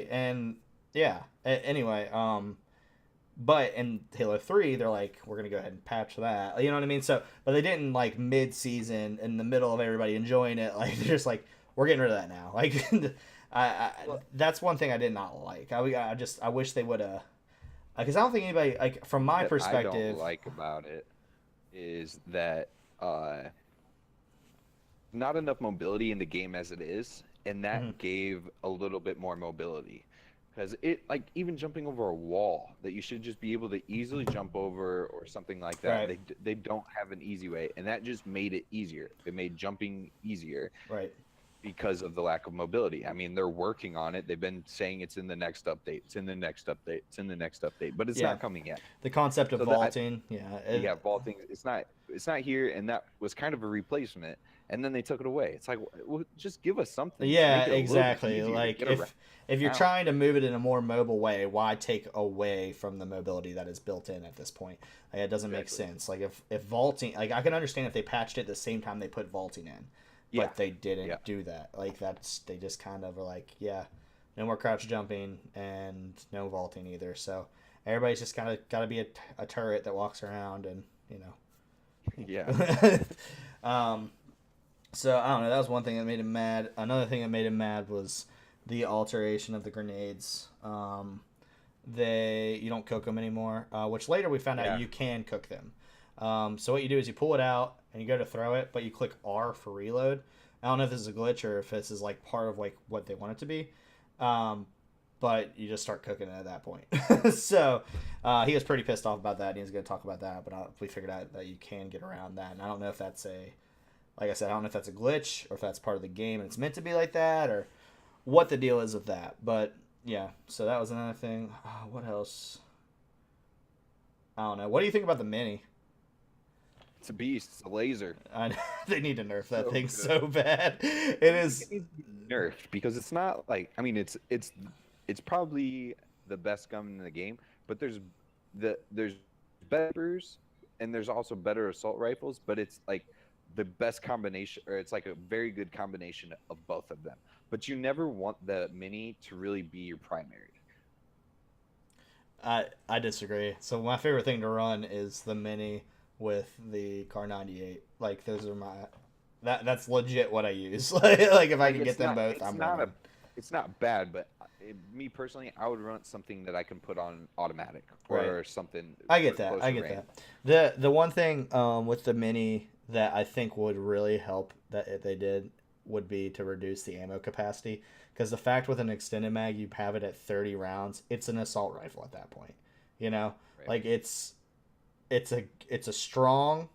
And, yeah. Anyway, but in Halo 3, they're like, we're going to go ahead and patch that. You know what I mean? So, but they didn't, like, mid-season, in the middle of everybody enjoying it. Like, they're just like, we're getting rid of that now. Like, that's one thing I did not like. I wish they would have... Because I don't think anybody, like, from my perspective... What I don't like about it is that not enough mobility in the game as it is, and that gave a little bit more mobility. Because like, even jumping over a wall that you should just be able to easily jump over or something like that, right. they don't have an easy way, and that just made it easier. It made jumping easier. Right. Because of the lack of mobility. I mean, they're working on it. They've been saying it's in the next update. It's in the next update. It's in the next update, but it's not coming yet. The concept of vaulting, vaulting. It's not here, and that was kind of a replacement. And then they took it away. It's like, well, just give us something. Yeah, exactly. Like if you're trying to move it in a more mobile way, why take away from the mobility that is built in at this point? Like, it doesn't make sense. Like if vaulting, like I can understand if they patched it the same time they put vaulting in. But they didn't do that. Like, they just kind of are like, no more crouch jumping and no vaulting either. So everybody's just got to be a turret that walks around and, Yeah. So, I don't know. That was one thing that made him mad. Another thing that made him mad was the alteration of the grenades. You don't cook them anymore, which later we found out you can cook them. So what you do is you pull it out and you go to throw it, but you click R for reload. I don't know if this is a glitch or if this is like part of like what they want it to be. But you just start cooking it at that point. So he was pretty pissed off about that. And he was going to talk about that, but we figured out that you can get around that. And I don't know if that's like I said, I don't know if that's a glitch or if that's part of the game and it's meant to be like that or what the deal is with that. But yeah, so that was another thing. What else? I don't know. What do you think about the Mini? It's a beast. It's a laser. I know. They need to nerf that thing so bad. It is nerfed because it's not like, I mean, it's probably the best gun in the game, but there's better and there's also better assault rifles, but it's like the best combination, or it's like a very good combination of both of them. But you never want the Mini to really be your primary. I disagree. So my favorite thing to run is the Mini with the Car 98. Like, those are that's legit what I use. Like if I can get them both, it's not bad, but me personally, I would run something that I can put on automatic or something. I get that. The one thing with the Mini that I think would really help that if they did would be to reduce the ammo capacity, because the fact with an extended mag you have it at 30 rounds, it's an assault rifle at that point. Like it's a strong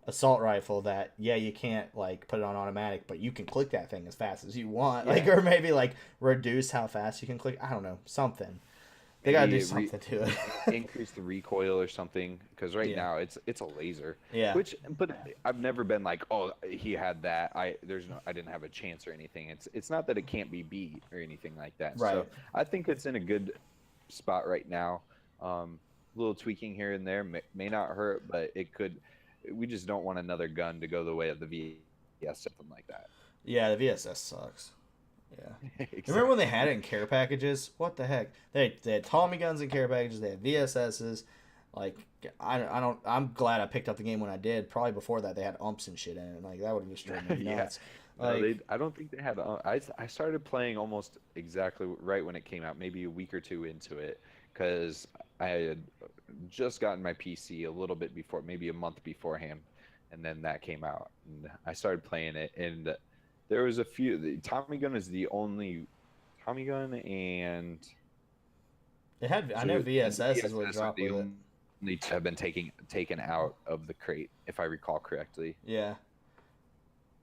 assault rifle that you can't like put it on automatic, but you can click that thing as fast as you want, like, or maybe like reduce how fast you can click. I don't know, something. They gotta do something to it. Increase the recoil or something, because now it's a laser. Yeah. But I've never been like, oh, he had that. I didn't have a chance or anything. It's not that it can't be beat or anything like that. Right. So I think it's in a good spot right now. A little tweaking here and there may not hurt, but it could. We just don't want another gun to go the way of the VSS, something like that. Yeah, the VSS sucks. Yeah. Exactly. Remember when they had it in care packages? What the heck? They had Tommy guns in care packages. They had VSSs. Like I'm glad I picked up the game when I did. Probably before that they had umps and shit in it. Like that would have just driven me Yeah. nuts. No, Like I don't think they had. I started playing almost exactly right when it came out, maybe a week or two into it, because I had just gotten my PC a little bit before, maybe a month beforehand, and then that came out, and I started playing it, and there was a few. The Tommy gun is the only Tommy gun, and I so know and the VSS is what VSS are dropped the with it. only two have been taken out of the crate, if I recall correctly. Yeah.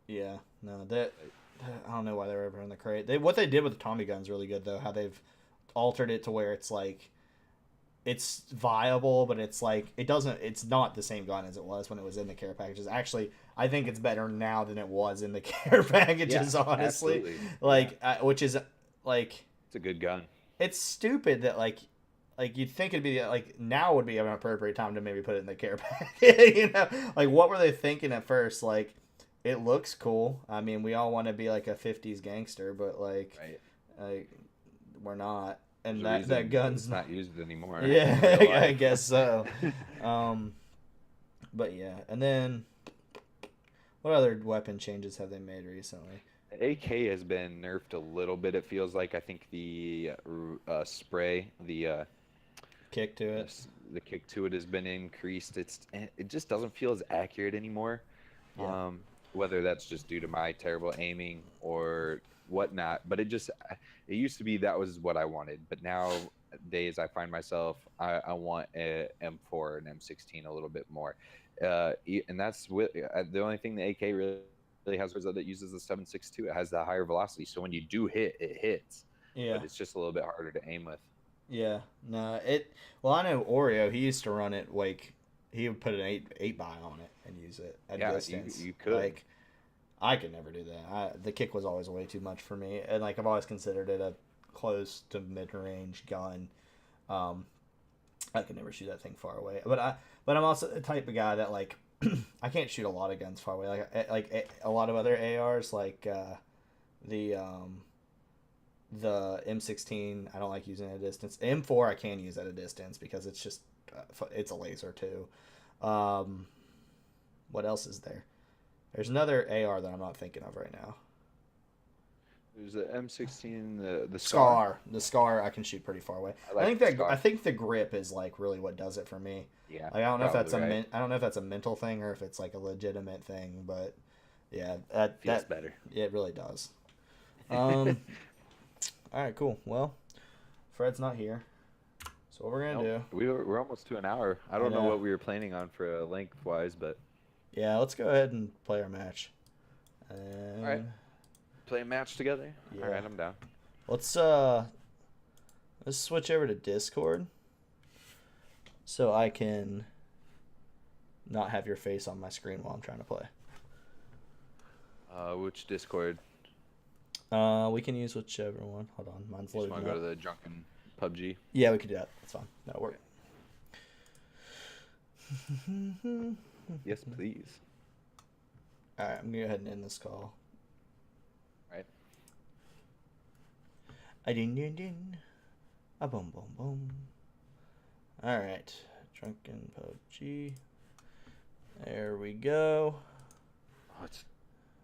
Yeah. No, that I don't know why they were ever in the crate. What they did with the Tommy gun's really good though. How they've altered it to where it's like it's viable, but it's like it doesn't. It's not the same gun as it was when it was in the care packages. Actually, I think it's better now than it was in the care Yeah, packages. Honestly, absolutely. Yeah, like which is like it's a good gun. it's stupid that like you'd think it'd be like now would be an appropriate time to maybe put it in the care package. Like what were they thinking at first? Like it looks cool. I mean, we all want to be like a '50s gangster, but Right. like we're not. There's And a that reason gun's it's not used anymore in yeah, real I life. guess so. But yeah, and then what other weapon changes have they made recently? AK has been nerfed a little bit. It feels like I think the spray, Kick to it. the kick to it has been increased. It just doesn't feel as accurate anymore. Yeah, Whether that's just due to my terrible aiming or whatnot, but it used to be that was what I wanted, but nowadays I find myself I want a M4 and M16 a little bit more, and that's the only thing the AK really has is that it uses the 7.62. It has the higher velocity, so when you do hit, it hits, yeah, but it's just a little bit harder to aim with. yeah. No, it. Well, I know Oreo. He used to run it like he would put an eight by on it and use it at Yeah, distance. you could. Like I could never do that. The kick was always way too much for me, and like I've always considered it a close to mid range gun. Um, I could never shoot that thing far away. But I'm also the type of guy that like I can't shoot a lot of guns far away. Like a lot of other ARs like the the M16 I don't like using at a distance. M4 I can use at a distance because it's just it's a laser too. Um, what else is there? There's another AR that I'm not thinking of right now. There's the M16, the Scar. Scar. The Scar I can shoot pretty far away. I like the Scar. I think the grip is like really what does it for me. Yeah, Like, I don't know if that's probably right. I don't know if that's a mental thing or if it's like a legitimate thing, but yeah, Feels better. it really does. All right, cool. Well, Fred's not here, so what we're gonna do? We're almost to an hour. I don't know what we were planning on for lengthwise, but Yeah, let's go ahead and play our match. all right, play a match together. Yeah. All right, I'm down. Let's switch over to Discord, so I can not have your face on my screen while I'm trying to play. Which Discord? We can use whichever one. Hold on, mine's You just loading want to go up. to the drunken PUBG? Yeah, we can do that. That's fine. That'll work. Yes, please. All right, I'm gonna go ahead and end this call. Right. A ding ding ding. A boom boom boom. All right, drunken PUBG. There we go. Oh, it's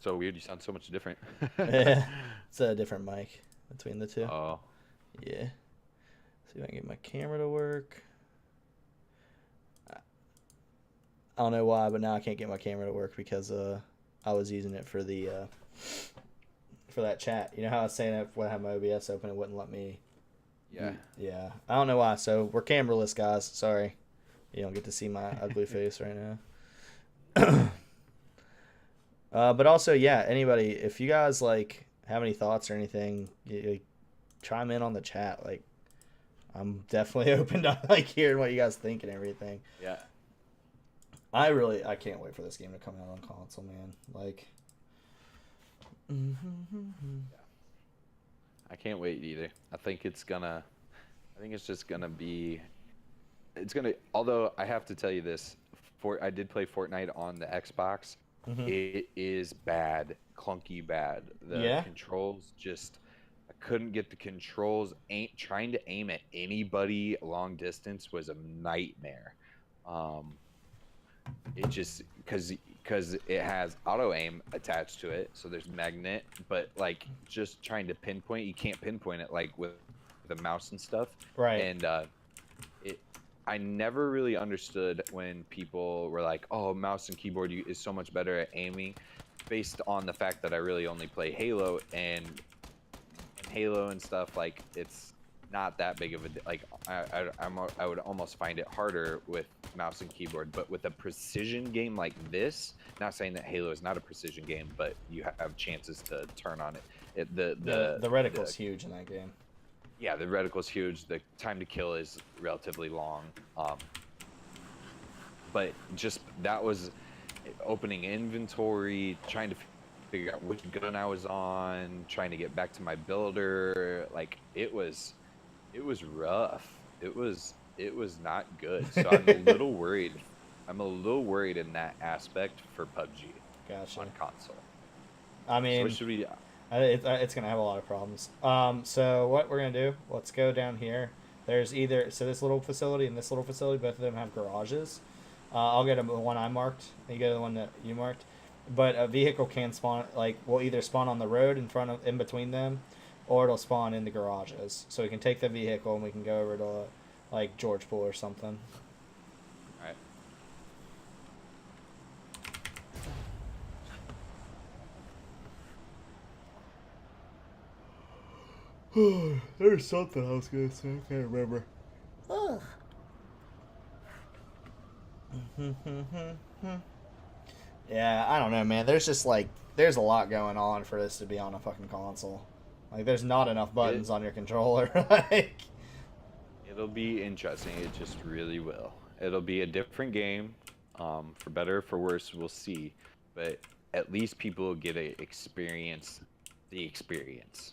so weird. You sound so much different. Yeah, it's a different mic between the two. Oh. Yeah. See if I can get my camera to work. I don't know why, but now I can't get my camera to work because I was using it for the for that chat. You know how I was saying that when I had my OBS open, it wouldn't let me. Yeah. Yeah. I don't know why. So we're cameraless, guys. Sorry, you don't get to see my ugly face right now. But also, yeah. Anybody, if you guys like have any thoughts or anything, you chime in on the chat. Like, I'm definitely open to like hearing what you guys think and everything. Yeah. I can't wait for this game to come out on console, man. Like, I can't wait either. I think it's just gonna be. It's gonna. Although I have to tell you this, I did play Fortnite on the Xbox. It is bad, clunky bad. The controls just. I couldn't get the controls. Trying to aim at anybody long distance was a nightmare. Um, it just because it has auto aim attached to it, so there's magnet, but like just trying to pinpoint, you can't pinpoint it like with the mouse and stuff. Right. And it I never really understood when people were like, "Oh, mouse and keyboard is so much better at aiming," based on the fact that I really only play Halo, and Halo and stuff, like it's not that big of a like I would almost find it harder with mouse and keyboard, but with a precision game like this, not saying that Halo is not a precision game, but you have chances to turn on it. The reticle's huge in that game. Yeah, the reticle's huge. The time to kill is relatively long. But just that was opening inventory, trying to figure out which gun I was on, trying to get back to my builder. Like it was rough. It was not good. So I'm a little worried. I'm a little worried in that aspect for PUBG on console. I mean, so what should we? it's gonna have a lot of problems. So what we're gonna do? Let's go down here. There's this little facility and this little facility. Both of them have garages. I'll get the one I marked. You go to the one that you marked. But a vehicle can spawn. Like will either spawn on the road in between them, or it'll spawn in the garages. So we can take the vehicle and we can go over to like George Pool or something. All right. There's something I was gonna say. I can't remember. Yeah, I don't know, man. There's just like there's a lot going on for this to be on a fucking console. Like, there's not enough buttons on your controller. Like, it'll be interesting. It just really will. It'll be a different game. For better or for worse, we'll see. But at least people will get to experience the experience.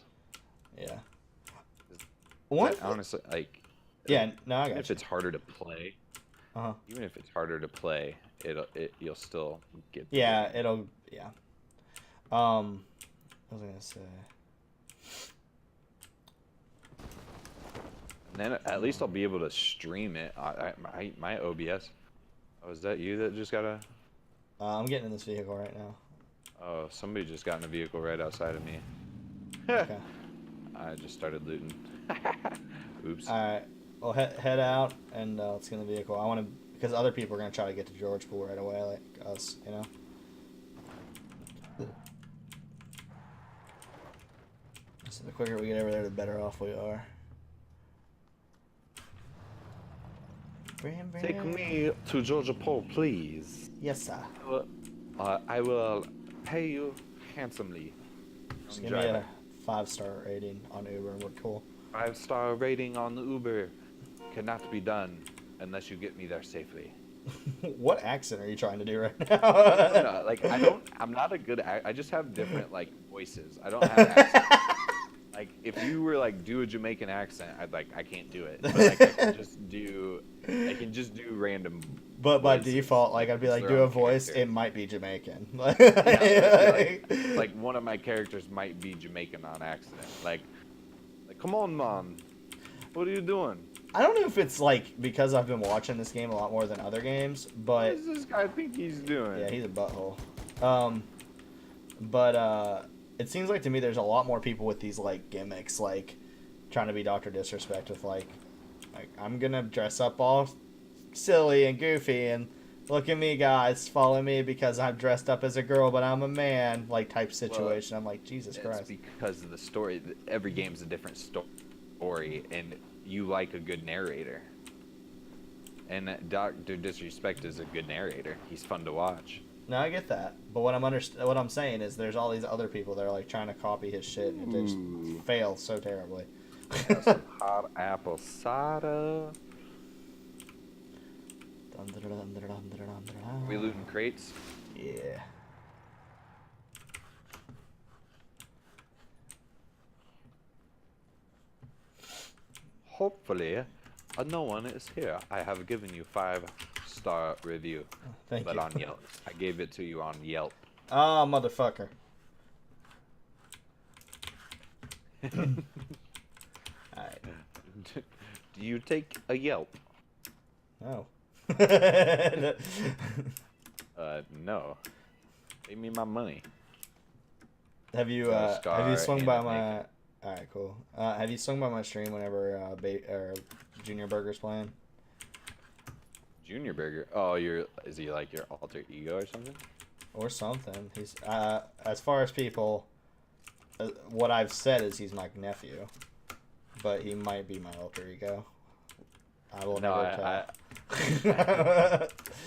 Yeah. Honestly, like. Yeah, no, I got even if it's harder to play. Even if it's harder to play, you'll still get. Yeah, it'll. Yeah. What was I gonna say? And then at least I'll be able to stream it. My OBS. Oh, is that you that just got a? I'm getting in this vehicle right now. Oh, somebody just got in a vehicle right outside of me. Okay. I just started looting. Oops. All right. Well, head out and let's get in the vehicle. I want to because other people are gonna try to get to George Pool right away, like us, you know. So the quicker we get over there, the better off we are. Take me to Georgia Pool, please. Yes, sir. I will pay you handsomely. Just give me a 5-star rating on Uber and we're cool. 5-star rating on the Uber cannot be done unless you get me there safely. What accent are you trying to do right now? No, like I'm not a good I just have different like voices. I don't have accents. Like if you were like do a Jamaican accent, I can't do it. But like I can just do random. But by default, like I'd be like, do a voice. Character. It might be Jamaican. Yeah, like one of my characters might be Jamaican on accident. Like come on, mom, what are you doing? I don't know if it's like because I've been watching this game a lot more than other games, but what does this guy think he's doing? Yeah, he's a butthole. It seems like to me there's a lot more people with these like gimmicks, like trying to be Dr. Disrespect with like I'm gonna dress up all silly and goofy and look at me, guys, follow me because I'm dressed up as a girl but I'm a man, like type situation. I'm like, Jesus Christ. It's because of the story. Every game's a different story, and you like a good narrator. And Dr. Disrespect is a good narrator. He's fun to watch. No, I get that, but what I'm saying is there's all these other people that are like trying to copy his shit and they just fail so terribly. Got some hot apple cider. We looting crates? Yeah. Hopefully, no one is here. I have given you 5-star review. Thank you. But on Yelp. I gave it to you on Yelp. Oh, motherfucker. Alright. Do you take a Yelp? No. No. Pay me my money. Have you swung by my? All right, cool. Have you swung by my stream whenever Junior Burger's playing? Junior Burger. Oh, is he like your alter ego or something? Or something. He's as far as people, what I've said is he's my nephew, but he might be my alter ego. I will never tell.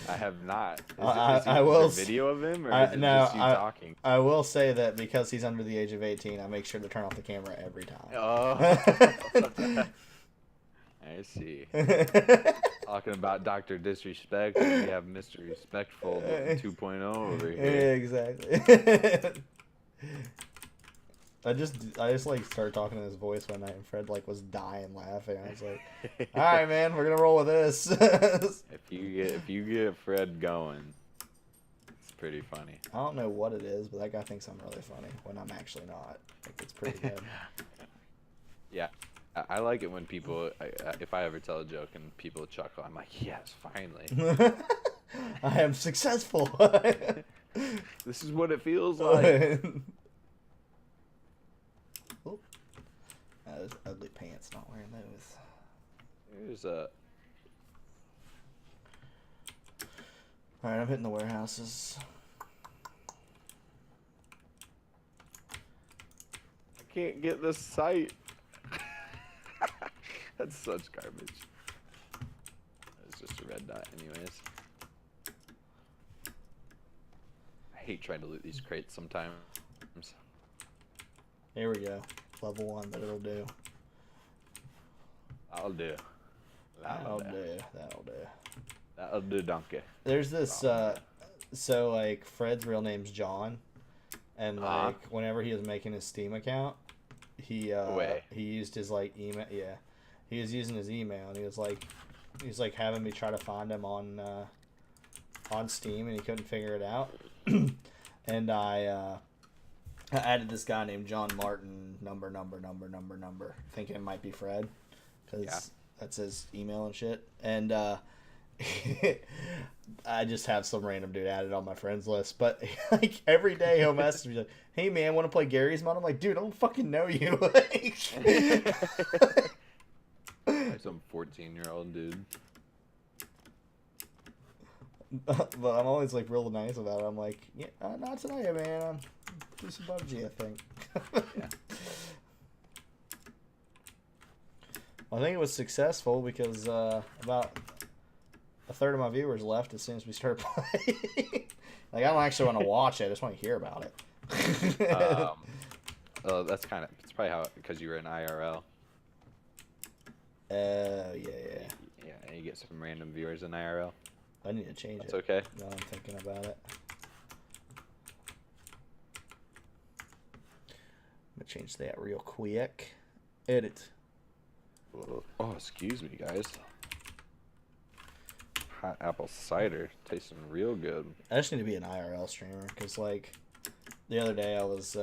I have not. I will. Is there video of him, or is it just you talking? I will say that because he's under the age of 18, I make sure to turn off the camera every time. Oh. I see. Talking about Dr. Disrespect, and we have Mr. Respectful 2.0 over here. Exactly. I just like started talking in his voice one night, and Fred like was dying laughing. I was like, "All right, man, we're gonna roll with this." If you get Fred going, it's pretty funny. I don't know what it is, but that guy thinks I'm really funny when I'm actually not. Like, it's pretty good. Yeah, I like it when people, if I ever tell a joke and people chuckle, I'm like, yes, finally. I am successful. This is what it feels like. Those ugly pants, not wearing those. There's a... Alright, I'm hitting the warehouses. I can't get this site. That's such garbage. It's just a red dot anyways. I hate trying to loot these crates sometimes. Here we go. Level 1, but it'll do. That'll do. That'll do, donkey. There's this, so, like, Fred's real name's John, and, like, whenever he was making his Steam account, he used his, like, email, yeah, he was using his email, and he was having me try to find him on Steam, and he couldn't figure it out, and I added this guy named John Martin, number, thinking it might be Fred, because that's his email and shit. And I just have some random dude added on my friends list. But like every day he'll message me like, "Hey man, want to play Gary's mod?" I'm like, "Dude, I don't fucking know you." Like some 14-year-old dude. But I'm always like real nice about it. I'm like, "Yeah, not tonight, man. Do some Pubg, I think." Yeah. I think it was successful because about a third of my viewers left as soon as we started playing. Like, I don't actually want to watch it. I just want to hear about it. That's kind of, it's probably how, because you were in IRL. Yeah. Yeah, and you get some random viewers in IRL. I need to change That's it. okay. Now I'm thinking about it. I'm going to change that real quick. Edit. Oh, excuse me, guys. Hot apple cider. Tasting real good. I just need to be an IRL streamer because, like, the other day I was,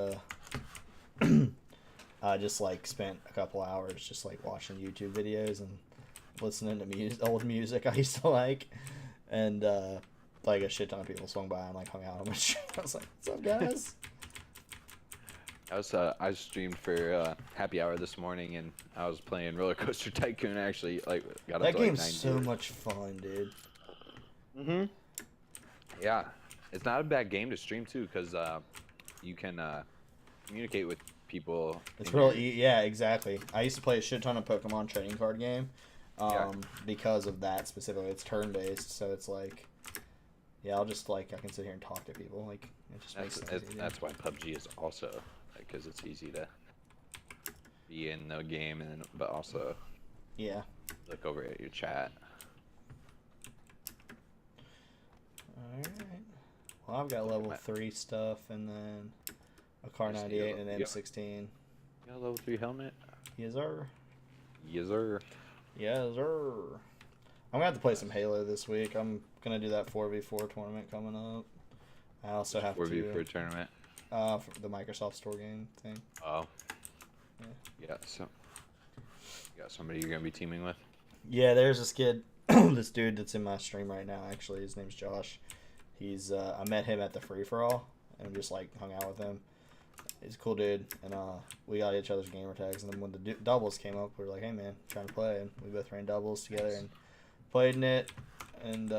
I just, like, spent a couple hours just, like, watching YouTube videos and listening to old music I used to like. And, like, a shit ton of people swung by and, like, hung out on my stream. I was like, "What's up, guys?" I streamed for happy hour this morning, and I was playing Roller Coaster Tycoon. I actually got up that to game's like 9 so viewers. much fun, dude. Yeah, it's not a bad game to stream too, because you can communicate with people. It's really yeah, exactly. I used to play a shit ton of Pokemon trading card game, because of that specifically. It's turn based, so it's like, yeah, I'll just like I can sit here and talk to people. Like it just makes sense. That's why PUBG is also, because it's easy to be in the game and but also look over at your chat. Alright. Well, I've got level 3 stuff and then a Car 98 and an M16. You got a level 3 helmet? Yes, sir. Yes, sir. Yes, sir. I'm gonna have to play some Halo this week. I'm gonna do that 4v4 tournament coming up. I also have 4v4 tournament. For the Microsoft Store game thing. Oh. Yeah. Yeah. So. You got somebody you're gonna be teaming with? Yeah, there's this kid. this dude that's in my stream right now, actually, his name's Josh. He's I met him at the free for all and just like hung out with him. He's a cool dude, and we got each other's gamer tags. And then when the doubles came up, we were like, "Hey man, trying to play," and we both ran doubles together and played in it. And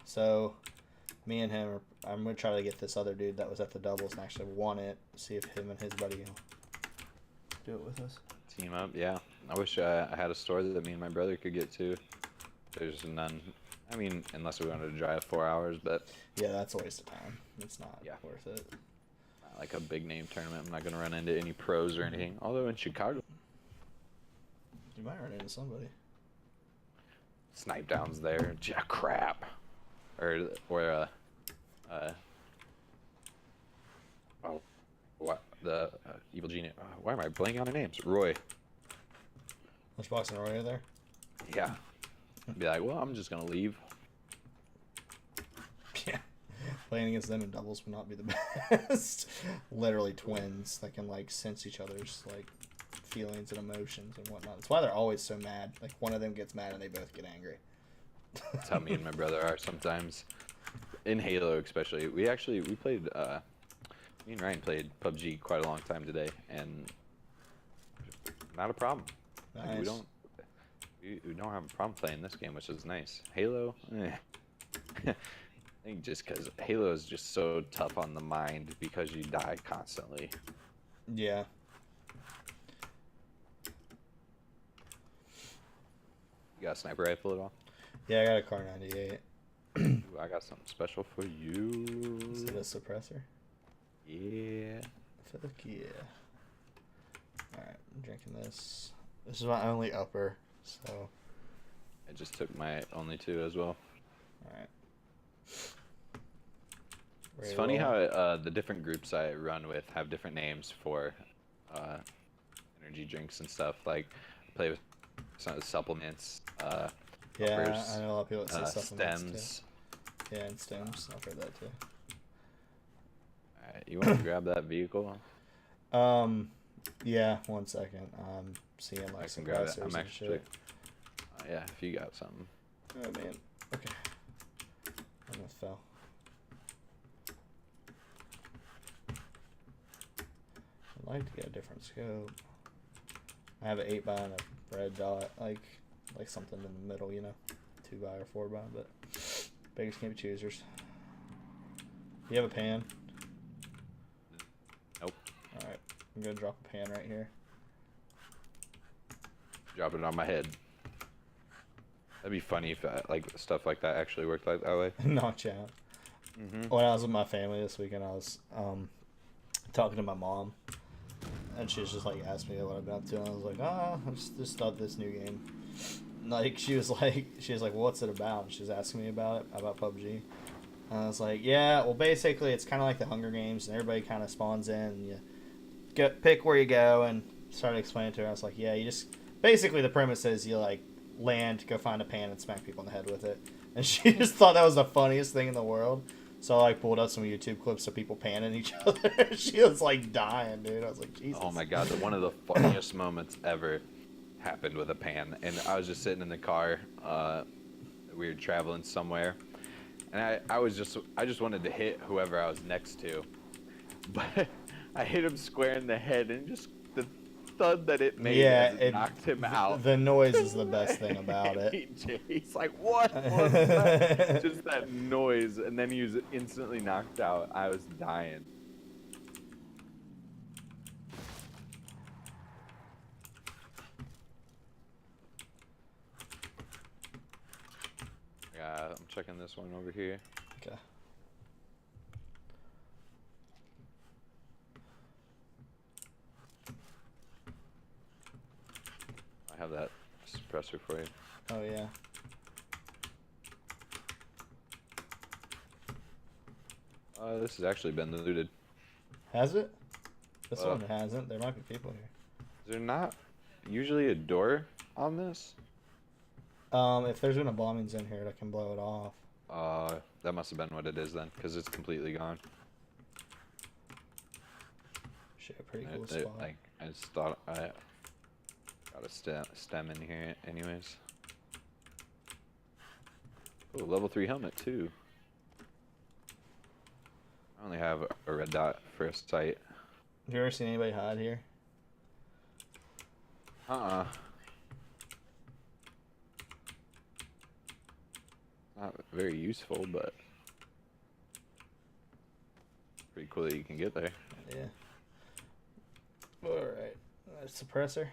so me and him, I'm gonna try to get this other dude that was at the doubles and actually won it. See if him and his buddy will do it with us. Team up, yeah. I wish I had a store that me and my brother could get to. There's none. I mean, unless we wanted to drive 4 hours, but yeah, that's a waste of time. It's not worth it. Not like a big name tournament. I'm not gonna run into any pros or anything. Although in Chicago, you might run into somebody. Snipe Down's there. Yeah, crap. Or oh, what the Evil Genius? Why am I blanking on the names? Roy. Lunchbox and Roy are there. Yeah. Be like, well, I'm just gonna leave. Yeah. Playing against them in doubles would not be the best. Literally twins that can like sense each other's like feelings and emotions and whatnot. That's why they're always so mad. Like one of them gets mad and they both get angry. That's how me and my brother are sometimes. In Halo especially. We played me and Ryan played PUBG quite a long time today, and not a problem. Nice. Like, we don't have a problem playing this game, which is nice. Halo, I think just because Halo is just so tough on the mind because you die constantly. Yeah. You got a sniper rifle at all? Yeah, I got a Car 98. Ooh, I got something special for you. Is it a suppressor? Yeah. Fuck yeah. Alright, I'm drinking this. This is my only upper, so. I just took my only two as well. Alright. It's funny how the different groups I run with have different names for energy drinks and stuff. Like, I play with some supplements. Yeah, uppers, I know a lot of people that say supplements stems. too. Yeah, and stems. I've heard that too. Alright, you want to grab that vehicle? Yeah, 1 second. I'm seeing like I some can grab it. suppressors I'm and actually. shit. Yeah, if you got something. Oh man. Okay. I almost fell. I'd like to get a different scope. I have an 8x and a red dot, like something in the middle, you know, 2x or 4x, but beggars can't be choosers. You have a pan? Nope. All right, I'm gonna drop a pan right here. Drop it on my head. That'd be funny if like stuff like that actually worked like that way. Knock you out. When I was with my family this weekend, I was talking to my mom, and she was just like asking me what I've been up to, and I was like, I just started this new game. Like she was like, well, what's it about? And she was asking me about it, about PUBG. And I was like, yeah, well, basically it's kind of like the Hunger Games, and everybody kind of spawns in, and you pick where you go, and started explaining to her. I was like, yeah, you just basically the premise is you like land, go find a pan, and smack people in the head with it. And she just thought that was the funniest thing in the world. So I like pulled up some YouTube clips of people panning each other. She was like dying, dude. I was like, Jesus. Oh my god, one of the funniest moments ever happened with a pan. And I was just sitting in the car. We were traveling somewhere, and I just wanted to hit whoever I was next to, but I hit him square in the head, and just the thud that it made it knocked him out. The noise is the best thing about it. He's like, what was that? Just that noise, and then he was instantly knocked out. I was dying. Yeah, I'm checking this one over here. Okay. I have that suppressor for you. Oh yeah. This has actually been looted. Has it? This one hasn't. There might be people here. Is there not usually a door on this? If there's been a bombings in here, I can blow it off. That must have been what it is then, because it's completely gone. Shit, pretty cool spot. I just thought I got a stem in here anyways. Oh, level 3 helmet too. I only have a red dot for a sight. Have you ever seen anybody hide here? Uh-uh. Not very useful, but pretty cool that you can get there. Yeah. Alright. Suppressor.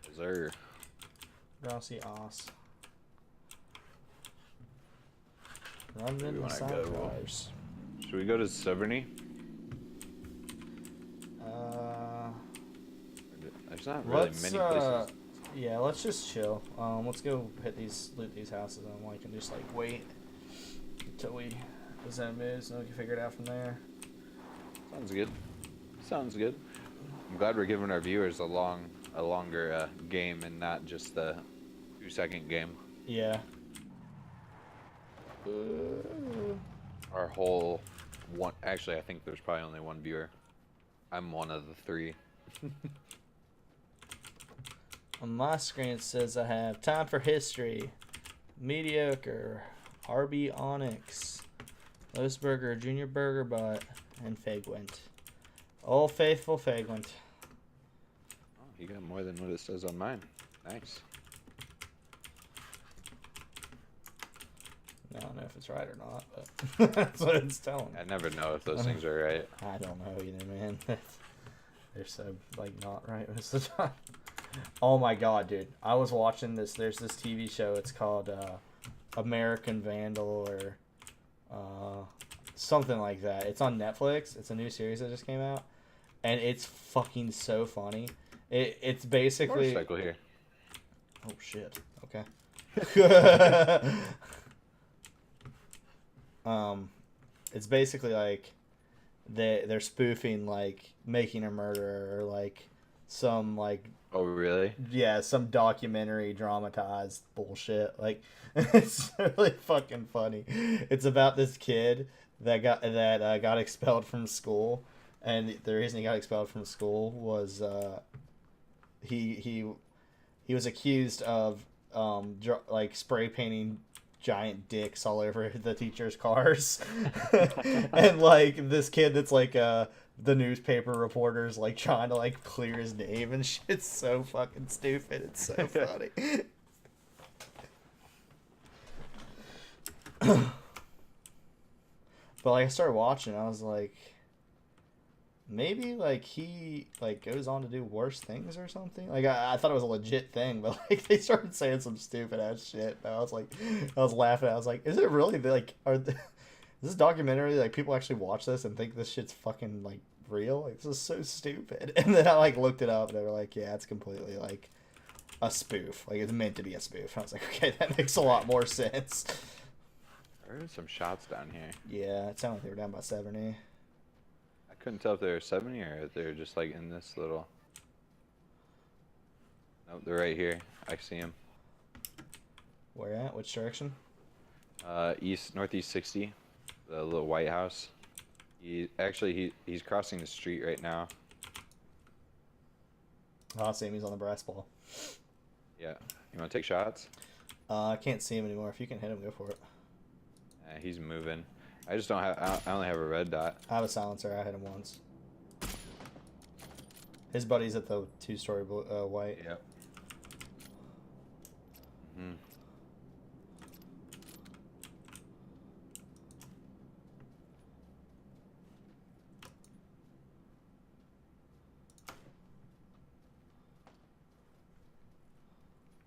Yes, sir. Rossi Os. Run Where do we into wanna side go? drives. Should we go to Severny? There's not really many places. Yeah, let's just chill. Let's go loot these houses, and we can just like wait until we zone moves, and we can figure it out from there. Sounds good. Sounds good. I'm glad we're giving our viewers a longer game and not just the 2-second game. Yeah. Our whole one. Actually, I think there's probably only one viewer. I'm one of the 3. On my screen it says I have time for history, mediocre, RB Onyx, Losberger, Junior Burger Butt, and Fagwent. Old faithful Fagwent. Oh, you got more than what it says on mine. Nice. I don't know if it's right or not, but that's what it's telling me. I never know if those things are right. I don't know either, man. They're so like not right most of the time. Oh my god, dude! I was watching this. There's this TV show. It's called American Vandal or something like that. It's on Netflix. It's a new series that just came out, and it's fucking so funny. It's basically Motorcycle here. Oh shit. Okay. It's basically like they're spoofing like Making a Murderer or like some like Oh really? yeah, some documentary dramatized bullshit. Like it's really fucking funny. It's about this kid that got expelled from school, and the reason he got expelled from school was he was accused of like spray painting giant dicks all over the teachers' cars. And like this kid that's like the newspaper reporter's like trying to like clear his name and shit. It's so fucking stupid. It's so funny. But like I started watching, I was like, maybe like he like goes on to do worse things or something. Like I thought it was a legit thing, but like they started saying some stupid ass shit. And I was laughing. I was like, is it really like is this documentary like people actually watch this and think this shit's fucking like real? Like this is so stupid. And then I like looked it up and they were like, yeah, it's completely like a spoof. Like it's meant to be a spoof. And I was like, okay, that makes a lot more sense. I heard some shots down here. Yeah, it sounded like they were down by 70. I couldn't tell if they were 70 or if they were just like in this little. Nope, they're right here. I see them. Where at? Which direction? Northeast 60, the little White House. He's crossing the street right now. Oh, I see him. He's on the brass ball. Yeah. You want to take shots? I can't see him anymore. If you can hit him, go for it. He's moving. I just don't have. I only have a red dot. I have a silencer. I hit him once. His buddy's at the 2-story white. Yep. Hmm.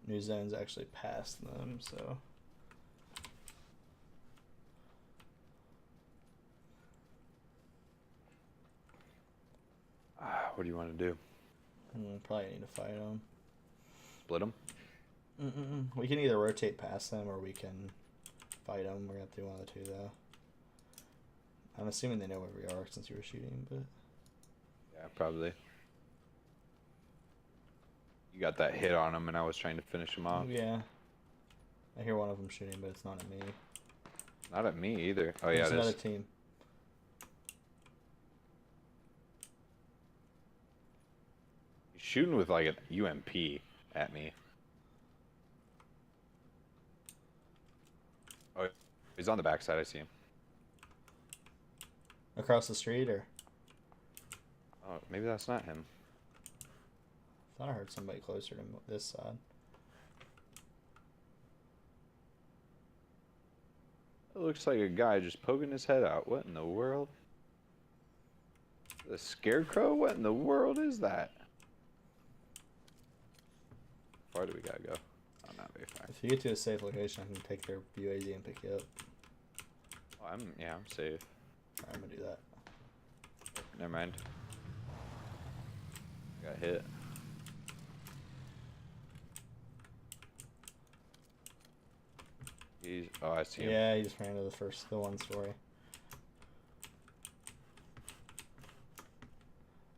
New zone's actually past them, so. What do you want to do? Probably need to fight them. Split them? We can either rotate past them or we can fight them. We're going to have to do one of the two, though. I'm assuming they know where we are since you were shooting, but. Yeah, probably. You got that hit on him, and I was trying to finish him off. Yeah. I hear one of them shooting, but it's not at me. Not at me either. Oh, yeah, There's it another is. team. He's shooting with like an UMP at me. He's on the backside. I see him. Across the street, or? Oh, maybe that's not him. I thought I heard somebody closer to this side. It looks like a guy just poking his head out. What in the world? The scarecrow? What in the world is that? How far do we gotta go? Oh, not very far. If you get to a safe location, I can take their UAZ and pick you up. Oh, I'm safe. Alright, I'm gonna do that. Never mind. Got hit. Oh, I see him. Yeah, he just ran to the one story.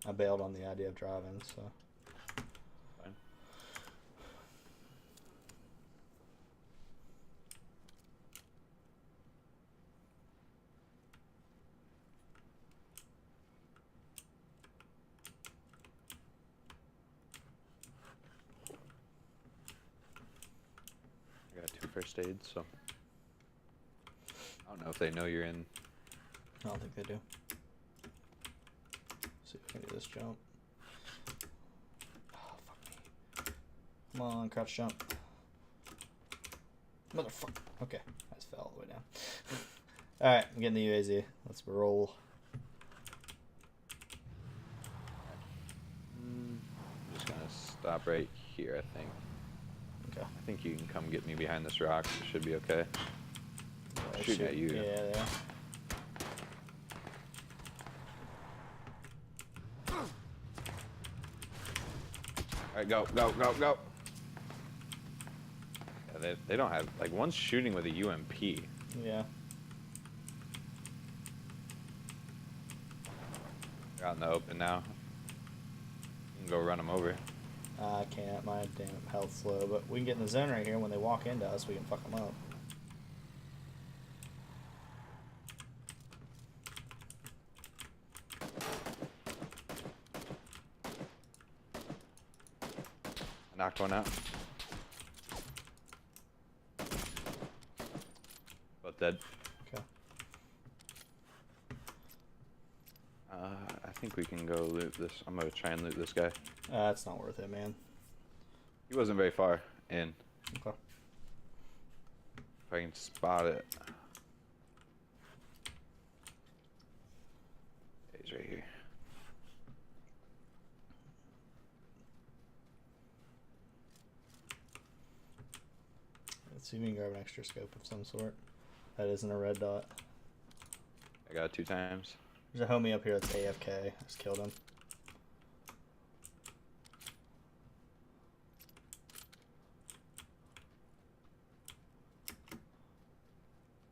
I bailed on the idea of driving, so. Fine. I got 2 first aids, so I don't know if they know you're in. I don't think they do. See if I can do this jump. Oh, fuck me. Come on, crouch jump. Motherfucker. Okay, I just fell all the way down. Alright, I'm getting the UAZ. Let's roll. I'm just gonna stop right here, I think. Okay. I think you can come get me behind this rock. It should be okay. Yeah, Shooting at you. Yeah, they are. Alright, go, go, go, go. Yeah, they don't have, like, one's shooting with a UMP. Yeah. They're out in the open now. You can go run them over. I can't. My damn health's low, but we can get in the zone right here. When they walk into us, we can fuck them up. I knocked one out. Both dead. Okay. I think we can go loot this. I'm gonna try and loot this guy. It's not worth it, man. He wasn't very far in. Okay. If I can spot it. He's right here. Let's see if we can grab an extra scope of some sort. That isn't a red dot. I got it 2 times. There's a homie up here that's AFK. I just killed him.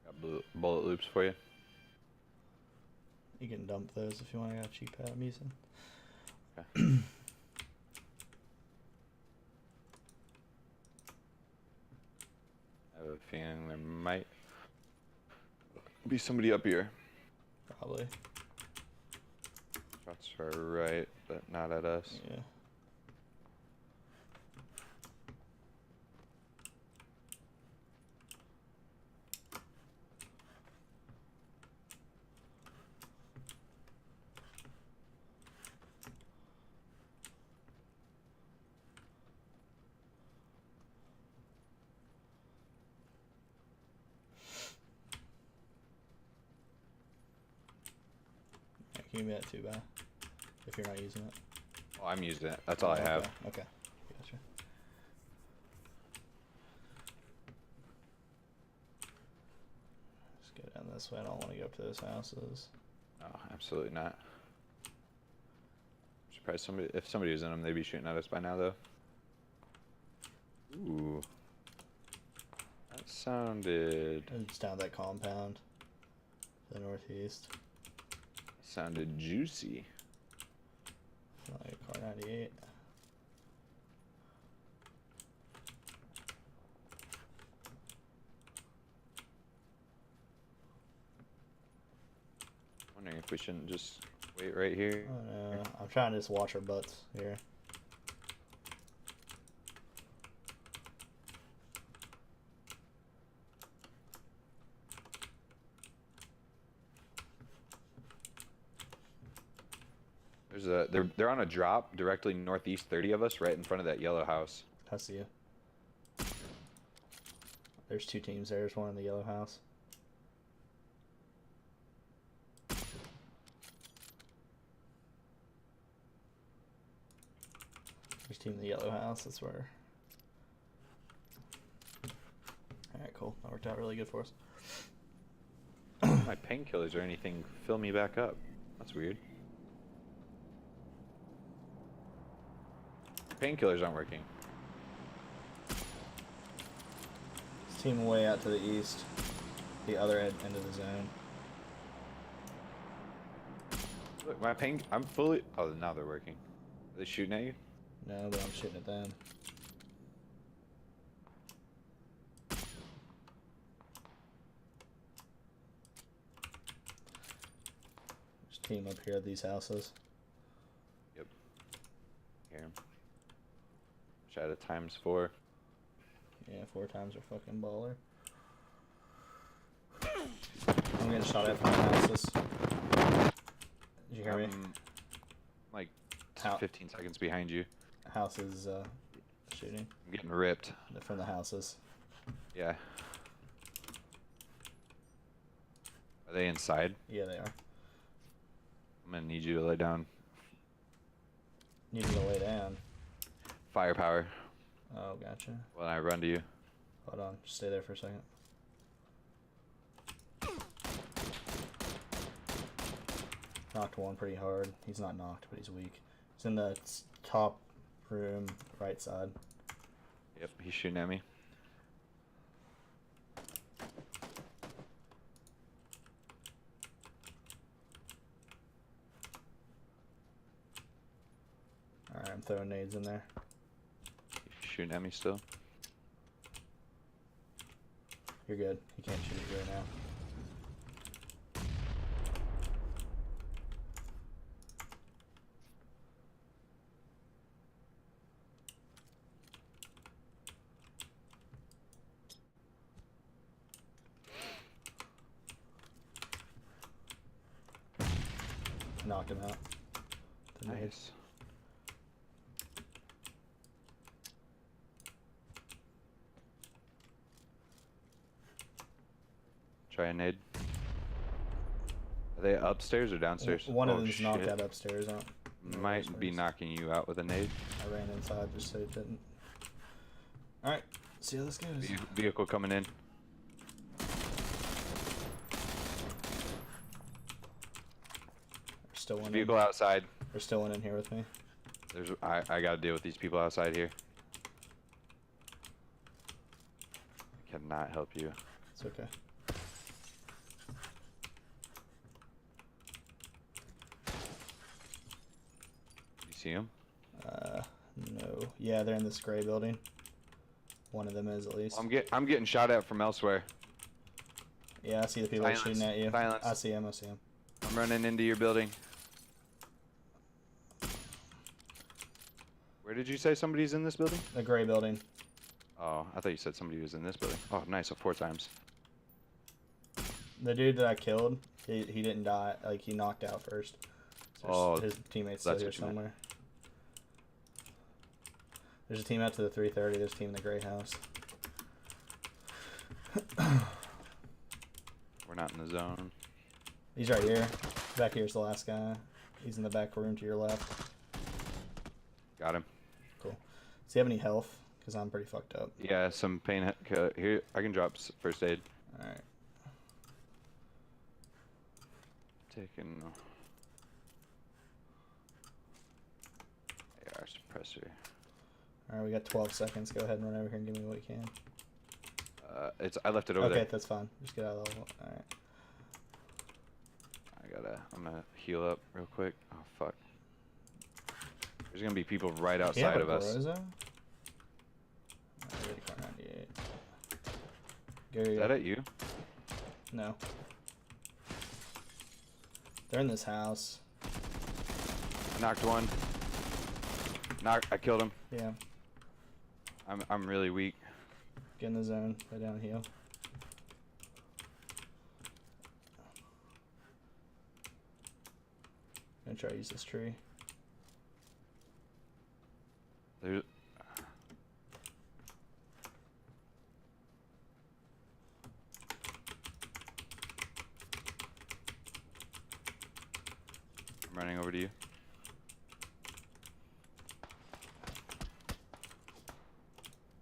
Got bullet loops for you. You can dump those if you want. I got a cheap pad I'm using. Okay. I have a feeling there might be somebody up here. Probably. Shots are right, but not at us. Yeah. Can you give me that 2 by? If you're not using it. Oh, I'm using it. That's all I have. Okay. Gotcha. Let's go down this way. I don't want to go up to those houses. No, absolutely not. I'm surprised if somebody was in them, they'd be shooting at us by now, though. Ooh. That sounded... It's down that compound. To the northeast. Sounded juicy. Like a car 98. Wondering if we shouldn't just wait right here. Oh no, I'm trying to just watch our butts here. They're on a drop directly northeast 30 of us, right in front of that yellow house. I see you. There's 2 teams there. There's one in the yellow house. There's a team in the yellow house. That's where. Alright, cool. That worked out really good for us. My painkillers or anything fill me back up. That's weird. Painkillers aren't working. This team way out to the east. The other end of the zone. Look, my pain. I'm fully. Oh, now they're working. Are they shooting at you? No, but I'm shooting at them. There's a team up here at these houses. Yep. Here. Shot at ×4. Yeah, 4 times are fucking baller. I'm getting shot at from the houses. Did you hear me? Like How? 15 seconds behind you. Houses shooting. I'm getting ripped. From the houses. Yeah. Are they inside? Yeah, they are. I'm gonna need you to lay down. Need me to lay down. Firepower Oh, gotcha. when I run to you. Hold on, just stay there for a second. Knocked one pretty hard. He's not knocked, but he's weak. He's in the top room, right side. Yep, he's shooting at me. Alright, I'm throwing nades in there. He's shooting at me still. You're good. You can't shoot it right now. Knocked him out. The nade. Nice. Try a nade. Are they upstairs or downstairs? One of Oh, them's knocked shit. out upstairs. Might be knocking you out with a nade. I ran inside just so it didn't. Alright, see how this goes. Vehicle coming in. There's still one Vehicle outside. There's still one in here with me. I gotta deal with these people outside here. I cannot help you. It's okay. You see him? No. Yeah, they're in this gray building. One of them is at least. I'm getting shot at from elsewhere. Yeah, I see the people Silence. shooting at you. Silence. I see him. I see him. I'm running into your building. Where did you say somebody's in this building? The gray building. Oh, I thought you said somebody was in this building. Oh, nice. So 4 times. The dude that I killed, he didn't die. Like, he knocked out first. So his teammate's still that's here what you meant. somewhere. There's a team out to the 330. There's a team in the gray house. We're not in the zone. He's right here. Back here's the last guy. He's in the back room to your left. Got him. Cool. Does he have any health? Because I'm pretty fucked up. Yeah, some pain. Here, I can drop first aid. Alright. Taking AR suppressor. Alright, we got 12 seconds. Go ahead and run over here and give me what you can. I left it over there. Okay, that's fine. Just get out of the level. Alright. I'm gonna heal up real quick. Oh fuck. There's gonna be people right Do you have outside a of us. Groza? Ready for 98. Go, Is that at you? No. They're in this house. Knocked one. I killed him. Yeah. I'm really weak. Get in the zone. Lay down and heal. Gonna try to use this tree. There's... I'm running over to you.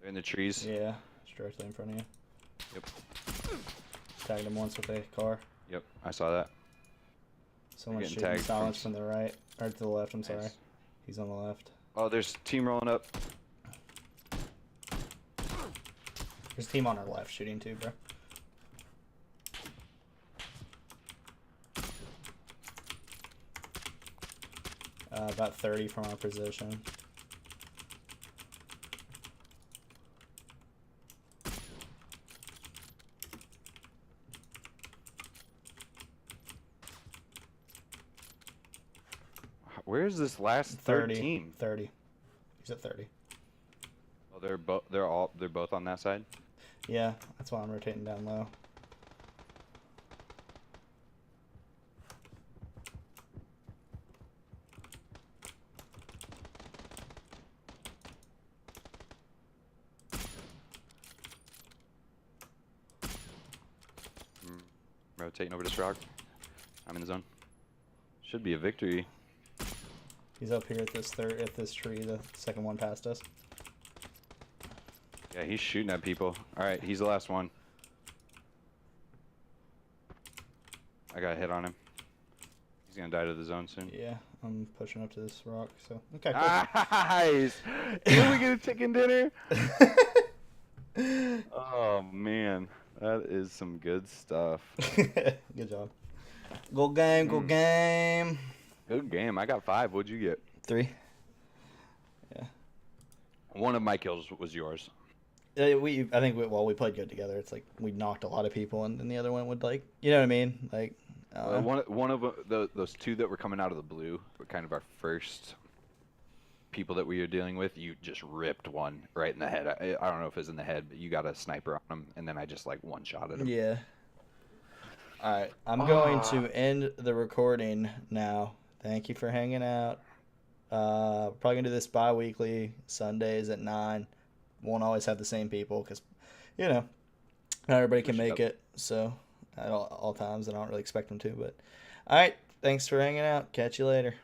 They're in the trees. Yeah, it's directly in front of you. Yep. Tagged him once with a car. Yep, I saw that. Someone getting shooting tagged silence from the right. Or to the left, I'm sorry. Nice. He's on the left. Oh, there's team rolling up. There's a team on our left shooting too, bro. About 30 from our position. Where's this last 30. 13? 30. He's at 30. Oh, they're both on that side. Yeah, that's why I'm rotating down low. Rotating over this rock. I'm in the zone. Should be a victory. He's up here at this tree, the second one past us. Yeah, he's shooting at people. All right, he's the last one. I got a hit on him. He's gonna die to the zone soon. Yeah, I'm pushing up to this rock, so okay, cool. Nice! Can we get a chicken dinner? Oh man, that is some good stuff. Good job. Go game, go game. Good game. I got 5. What'd you get? 3. Yeah. One of my kills was yours. I think we played good together. It's like we knocked a lot of people, and then the other one would like, you know what I mean? Like, one of those 2 that were coming out of the blue were kind of our first people that we were dealing with. You just ripped one right in the head. I don't know if it was in the head, but you got a sniper on him, and then I just like one-shotted him. Yeah. All right, I'm going to end the recording now. Thank you for hanging out. Probably gonna do this bi-weekly, Sundays at 9. Won't always have the same people because, you know, not everybody can make it. So at all times, I don't really expect them to. But all right, thanks for hanging out. Catch you later.